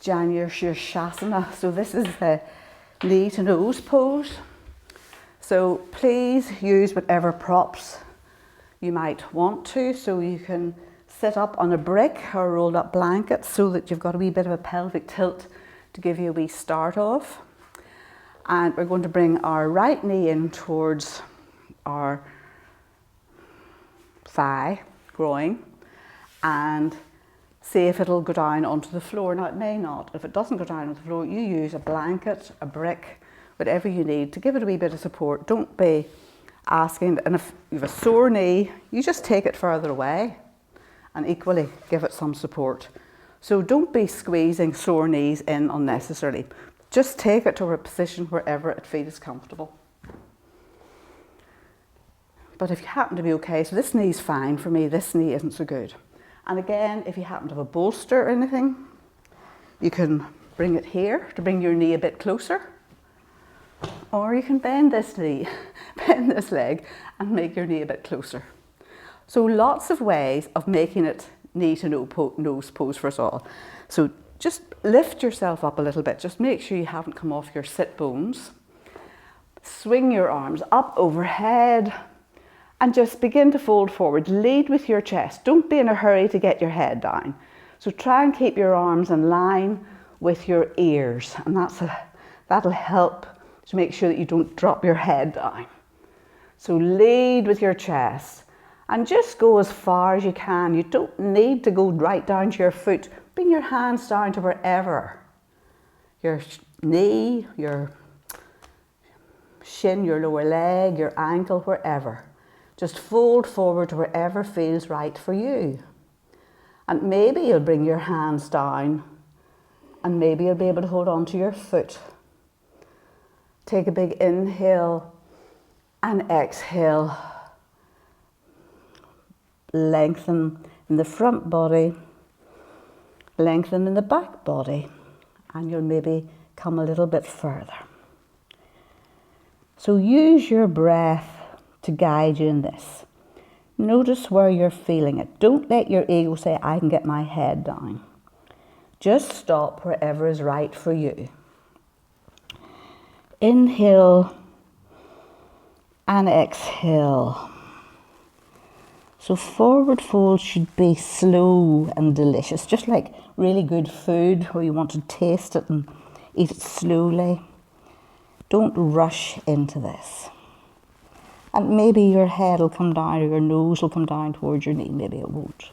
Shasana. So this is the knee to nose pose. So please use whatever props you might want to. So you can sit up on a brick or a rolled up blanket so that you've got a wee bit of a pelvic tilt to give you a wee start off. And we're going to bring our right knee in towards our thigh, groin, and see if it'll go down onto the floor. Now it may not. If it doesn't go down onto the floor, you use a blanket, a brick, whatever you need to give it a wee bit of support. Don't be asking, and if you have a sore knee, you just take it further away and equally give it some support. So don't be squeezing sore knees in unnecessarily. Just take it to a position wherever it feels comfortable. But if you happen to be okay, so this knee's fine for me, this knee isn't so good. And again, if you happen to have a bolster or anything, you can bring it here to bring your knee a bit closer. Or you can bend this knee, bend this leg and make your knee a bit closer. So lots of ways of making it knee to nose pose for us all. So just lift yourself up a little bit. Just make sure you haven't come off your sit bones. Swing your arms up overhead and just begin to fold forward. Lead with your chest. Don't be in a hurry to get your head down. So try and keep your arms in line with your ears, and that'll help to make sure that you don't drop your head down. So lead with your chest and just go as far as you can. You don't need to go right down to your foot. Bring your hands down to wherever. Your knee, your shin, your lower leg, your ankle, wherever. Just fold forward to wherever feels right for you. And maybe you'll bring your hands down and maybe you'll be able to hold on to your foot. Take a big inhale and exhale. Lengthen in the front body, lengthen in the back body, and you'll maybe come a little bit further. So use your breath to guide you in this. Notice where you're feeling it. Don't let your ego say, I can get my head down. Just stop wherever is right for you. Inhale and exhale. So forward fold should be slow and delicious, just like really good food where you want to taste it and eat it slowly. Don't rush into this. And maybe your head will come down or your nose will come down towards your knee, maybe it won't.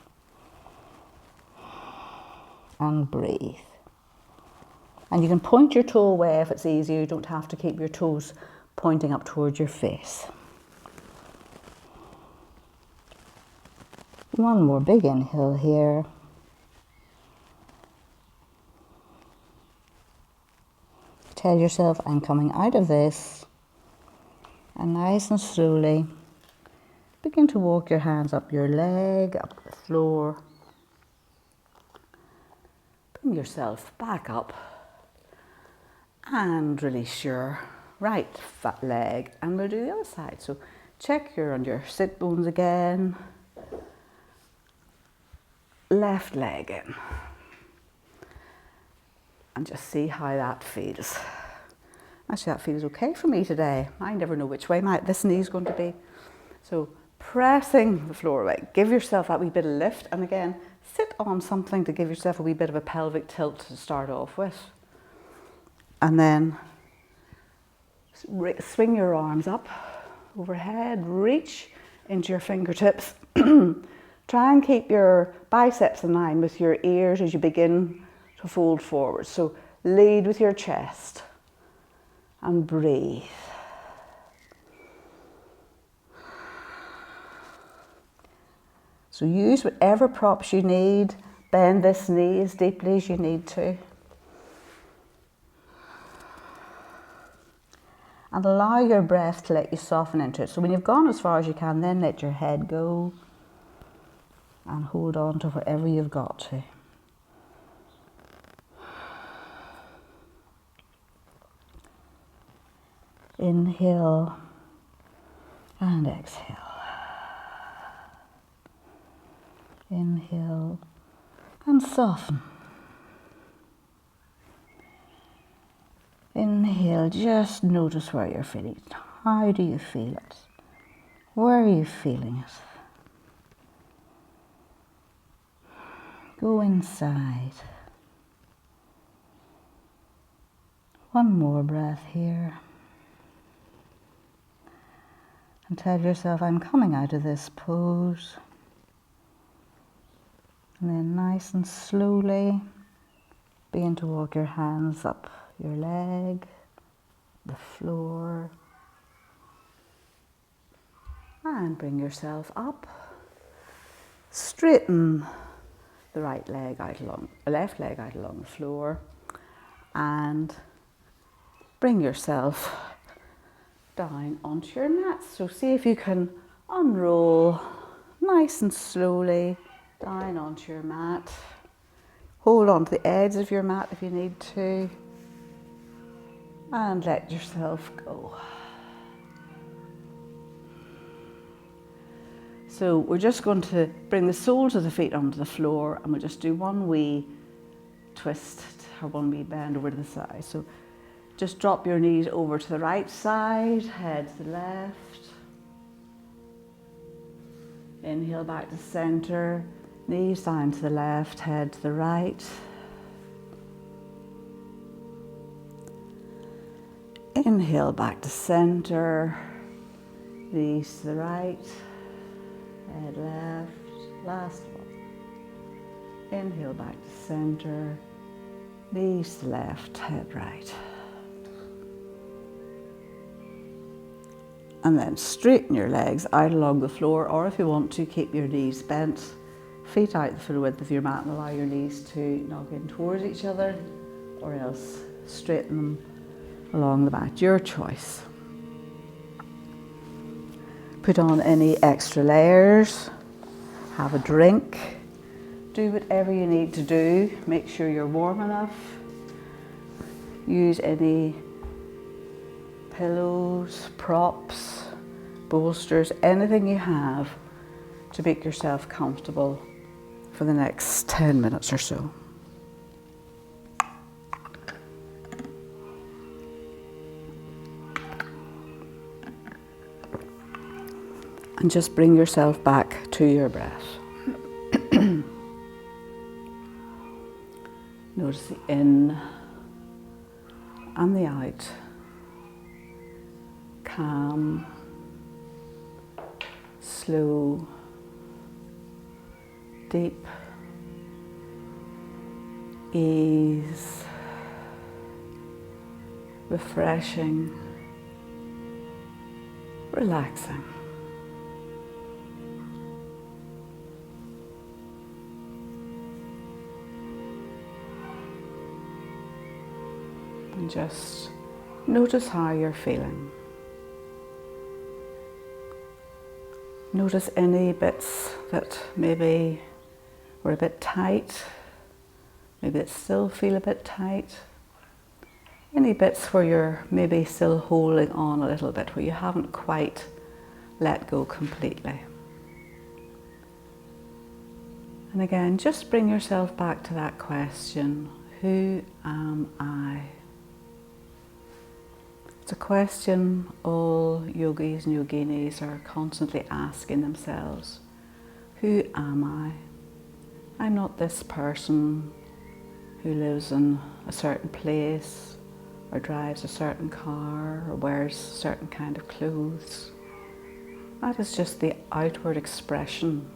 And breathe. And you can point your toe away if it's easier. You don't have to keep your toes pointing up towards your face. One more big inhale here. Tell yourself, I'm coming out of this. And nice and slowly, begin to walk your hands up your leg, up the floor. Bring yourself back up. And release your right fat leg. And we'll do the other side. So check you're on your sit bones again. Left leg in. And just see how that feels. Actually, that feels okay for me today. I never know which way this knee is going to be. So pressing the floor away. Give yourself that wee bit of lift. And again, sit on something to give yourself a wee bit of a pelvic tilt to start off with. And then swing your arms up overhead. Reach into your fingertips. Try and keep your biceps in line with your ears as you begin to fold forward. So lead with your chest and breathe. So use whatever props you need. Bend this knee as deeply as you need to. And allow your breath to let you soften into it. So when you've gone as far as you can, then let your head go and hold on to wherever you've got to. Inhale and exhale. Inhale and soften. Inhale, just notice where you're feeling it. How do you feel it? Where are you feeling it? Go inside. One more breath here. And tell yourself, I'm coming out of this pose. And then nice and slowly begin to walk your hands up your leg, the floor. And bring yourself up. Straighten the left leg out along the floor. And bring yourself down onto your mat. So see if you can unroll nice and slowly down onto your mat. Hold on to the edge of your mat if you need to. And let yourself go. So we're just going to bring the soles of the feet onto the floor and we'll just do one wee twist or one wee bend over to the side. So just drop your knees over to the right side, head to the left. Inhale back to center, knees down to the left, head to the right. Inhale back to center, knees to the right, head left, last one. Inhale back to center, knees to the left, head right. And then straighten your legs out along the floor, or if you want to, keep your knees bent, feet out the full width of your mat and allow your knees to knock in towards each other, or else straighten them along the mat, your choice. Put on any extra layers, have a drink, do whatever you need to do, make sure you're warm enough, use any pillows, props, bolsters, anything you have to make yourself comfortable for the next 10 minutes or so. And just bring yourself back to your breath. Notice the in and the out. Calm, slow, deep ease, refreshing, relaxing. And just notice how you're feeling. Notice any bits that maybe were a bit tight, maybe that still feel a bit tight. Any bits where you're maybe still holding on a little bit, where you haven't quite let go completely. And again, just bring yourself back to that question, who am I? It's a question all yogis and yoginis are constantly asking themselves. Who am I? I'm not this person who lives in a certain place, or drives a certain car, or wears a certain kind of clothes. That is just the outward expression.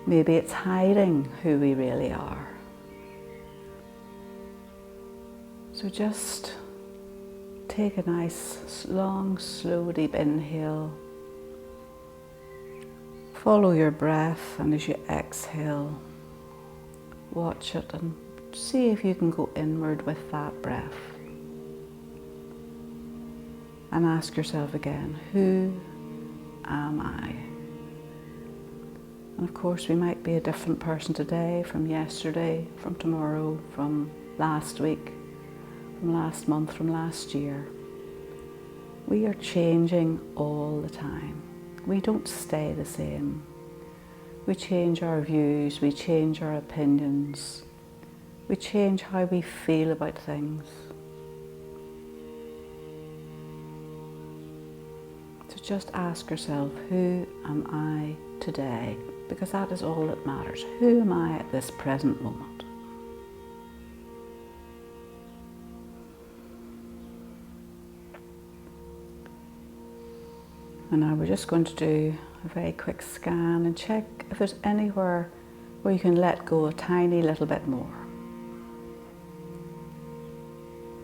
Maybe it's hiding who we really are. So just take a nice, long, slow, deep inhale. Follow your breath, and as you exhale, watch it and see if you can go inward with that breath. And ask yourself again, who am I? And of course, we might be a different person today from yesterday, from tomorrow, from last week, from last month, from last year. We are changing all the time. We don't stay the same. We change our views, we change our opinions, we change how we feel about things. So just ask yourself, who am I today? Because that is all that matters. Who am I at this present moment? And now we're just going to do a very quick scan and check if there's anywhere where you can let go a tiny little bit more.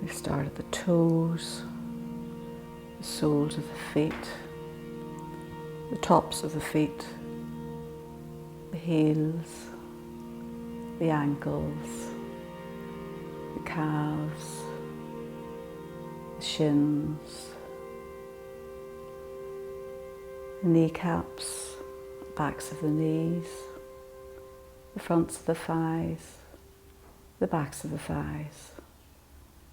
We start at the toes, the soles of the feet, the tops of the feet, the heels, the ankles, the calves, the shins, the kneecaps, backs of the knees, the fronts of the thighs, the backs of the thighs.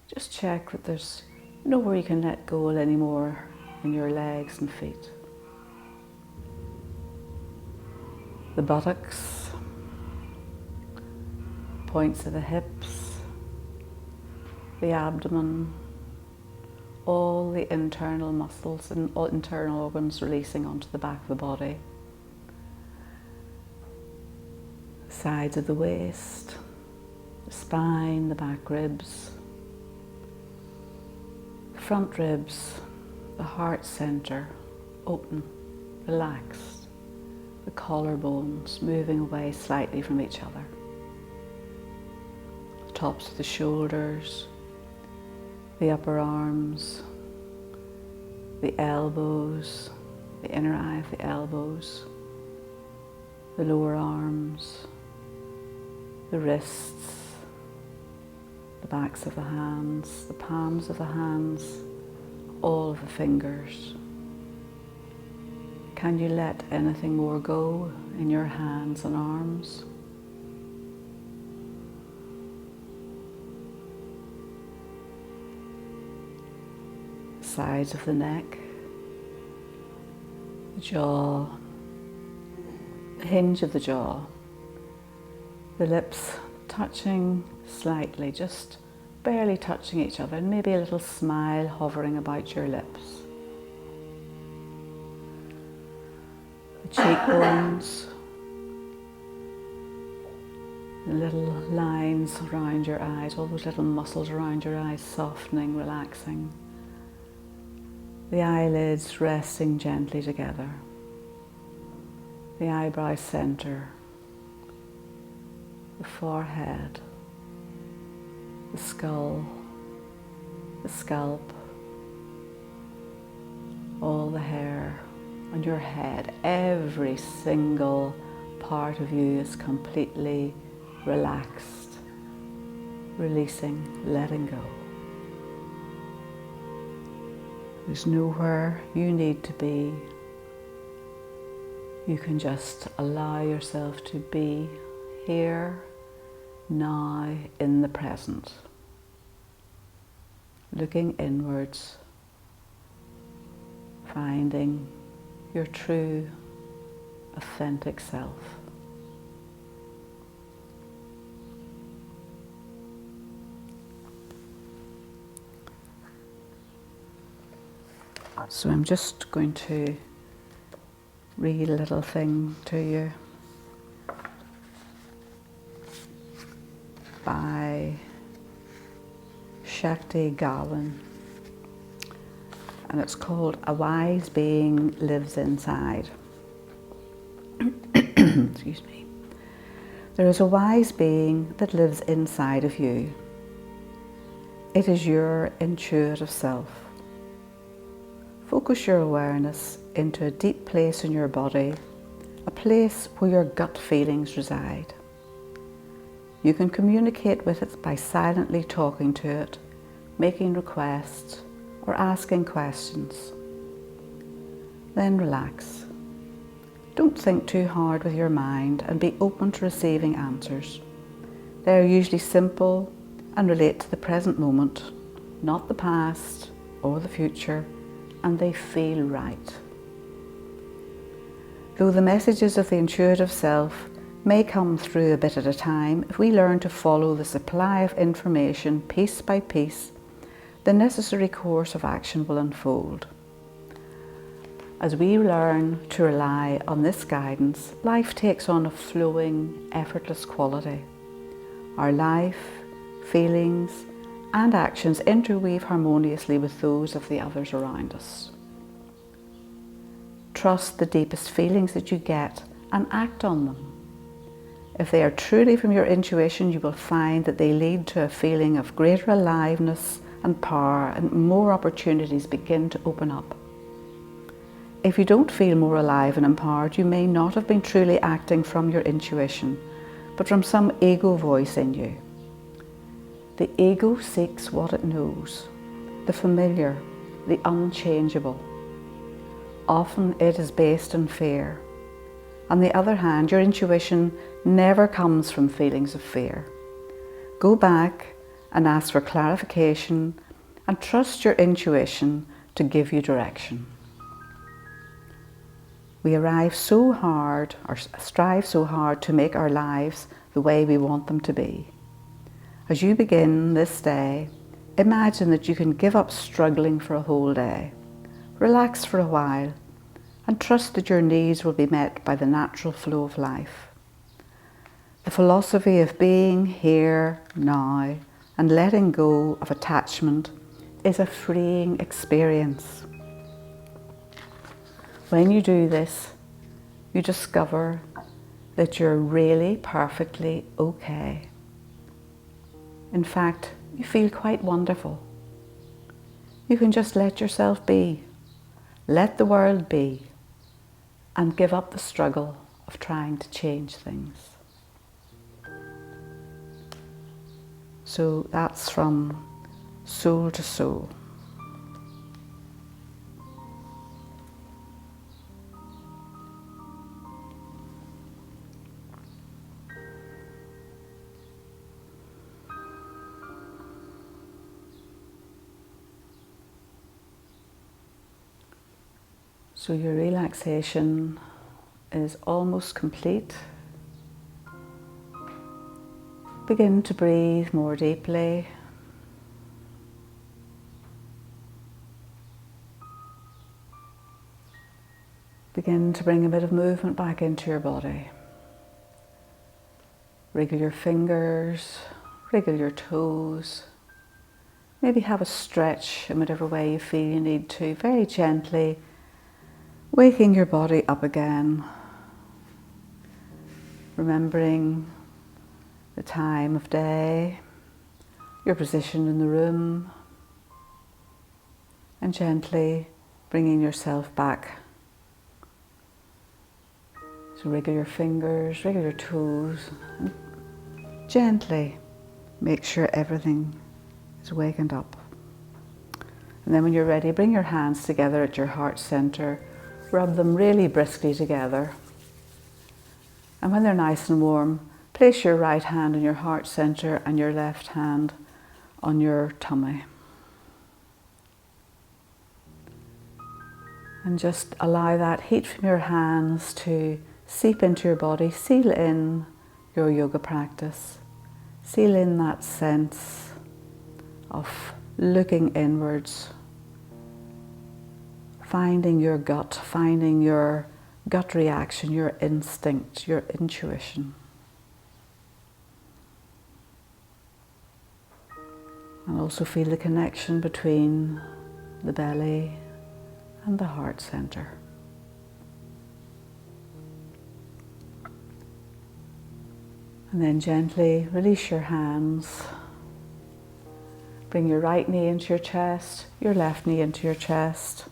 Just check that there's nowhere you can let go anymore in your legs and feet. The buttocks, points of the hips, the abdomen, all the internal muscles and all internal organs releasing onto the back of the body. The sides of the waist, the spine, the back ribs, the front ribs, the heart center, open, relaxed, the collarbones moving away slightly from each other, the tops of the shoulders, the upper arms, the elbows, the inner eye of the elbows, the lower arms, the wrists, the backs of the hands, the palms of the hands, all of the fingers. Can you let anything more go in your hands and arms? Sides of the neck, the jaw, the hinge of the jaw, the lips touching slightly, just barely touching each other, and maybe a little smile hovering about your lips. The cheekbones, the little lines around your eyes, all those little muscles around your eyes softening, relaxing. The eyelids resting gently together. The eyebrows center. The forehead. The skull. The scalp. All the hair on your head. Every single part of you is completely relaxed. Releasing, letting go. There's nowhere you need to be. You can just allow yourself to be here, now, in the present. Looking inwards, finding your true, authentic self. So I'm just going to read a little thing to you by Shakti Gawain, and it's called A Wise Being Lives Inside. Excuse me. There is a wise being that lives inside of you. It is your intuitive self. Focus your awareness into a deep place in your body, a place where your gut feelings reside. You can communicate with it by silently talking to it, making requests, or asking questions. Then relax. Don't think too hard with your mind and be open to receiving answers. They are usually simple and relate to the present moment, not the past or the future, and they feel right. Though the messages of the intuitive self may come through a bit at a time, if we learn to follow the supply of information piece by piece, the necessary course of action will unfold. As we learn to rely on this guidance, life takes on a flowing, effortless quality. Our life, feelings, and actions interweave harmoniously with those of the others around us. Trust the deepest feelings that you get and act on them. If they are truly from your intuition, you will find that they lead to a feeling of greater aliveness and power, and more opportunities begin to open up. If you don't feel more alive and empowered, you may not have been truly acting from your intuition, but from some ego voice in you. The ego seeks what it knows, the familiar, the unchangeable. Often it is based on fear. On the other hand, your intuition never comes from feelings of fear. Go back and ask for clarification and trust your intuition to give you direction. We strive so hard to make our lives the way we want them to be. As you begin this day, imagine that you can give up struggling for a whole day. Relax for a while and trust that your needs will be met by the natural flow of life. The philosophy of being here, now, and letting go of attachment is a freeing experience. When you do this, you discover that you're really perfectly okay. In fact, you feel quite wonderful. You can just let yourself be, let the world be, and give up the struggle of trying to change things. So that's from Soul to Soul. So your relaxation is almost complete. Begin to breathe more deeply. Begin to bring a bit of movement back into your body. Wriggle your fingers, wriggle your toes, Maybe have a stretch in whatever way you feel you need to, very gently waking your body up again, remembering the time of day, your position in the room, and gently bringing yourself back. So wriggle your fingers, wriggle your toes, and gently make sure everything is wakened up. And then when you're ready, bring your hands together at your heart center, rub them really briskly together. And when they're nice and warm, place your right hand on your heart center and your left hand on your tummy. And just allow that heat from your hands to seep into your body, seal in your yoga practice, seal in that sense of looking inwards, finding your gut reaction, your instinct, your intuition. And also feel the connection between the belly and the heart center. And then gently release your hands. Bring your right knee into your chest, your left knee into your chest.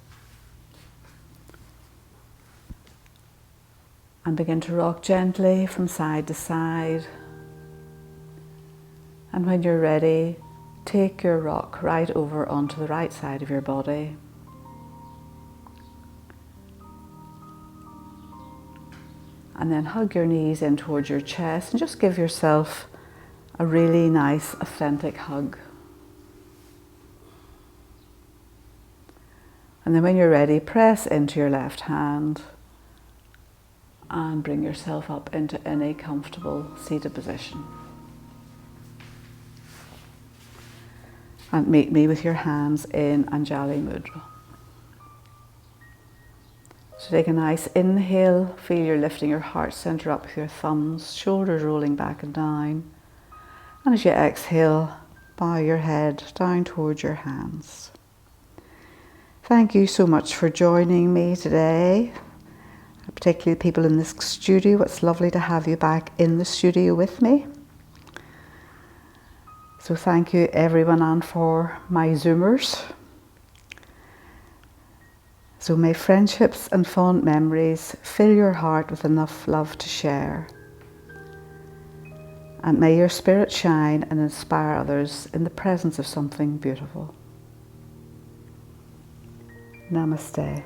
And begin to rock gently from side to side. And when you're ready, take your rock right over onto the right side of your body. And then hug your knees in towards your chest and just give yourself a really nice, authentic hug. And then when you're ready, press into your left hand and bring yourself up into any comfortable seated position. And meet me with your hands in Anjali Mudra. So take a nice inhale, feel you're lifting your heart center up with your thumbs, shoulders rolling back and down. And as you exhale, bow your head down towards your hands. Thank you so much for joining me today, particularly the people in this studio. It's lovely to have you back in the studio with me. So thank you everyone, and for my Zoomers. So may friendships and fond memories fill your heart with enough love to share. And may your spirit shine and inspire others in the presence of something beautiful. Namaste.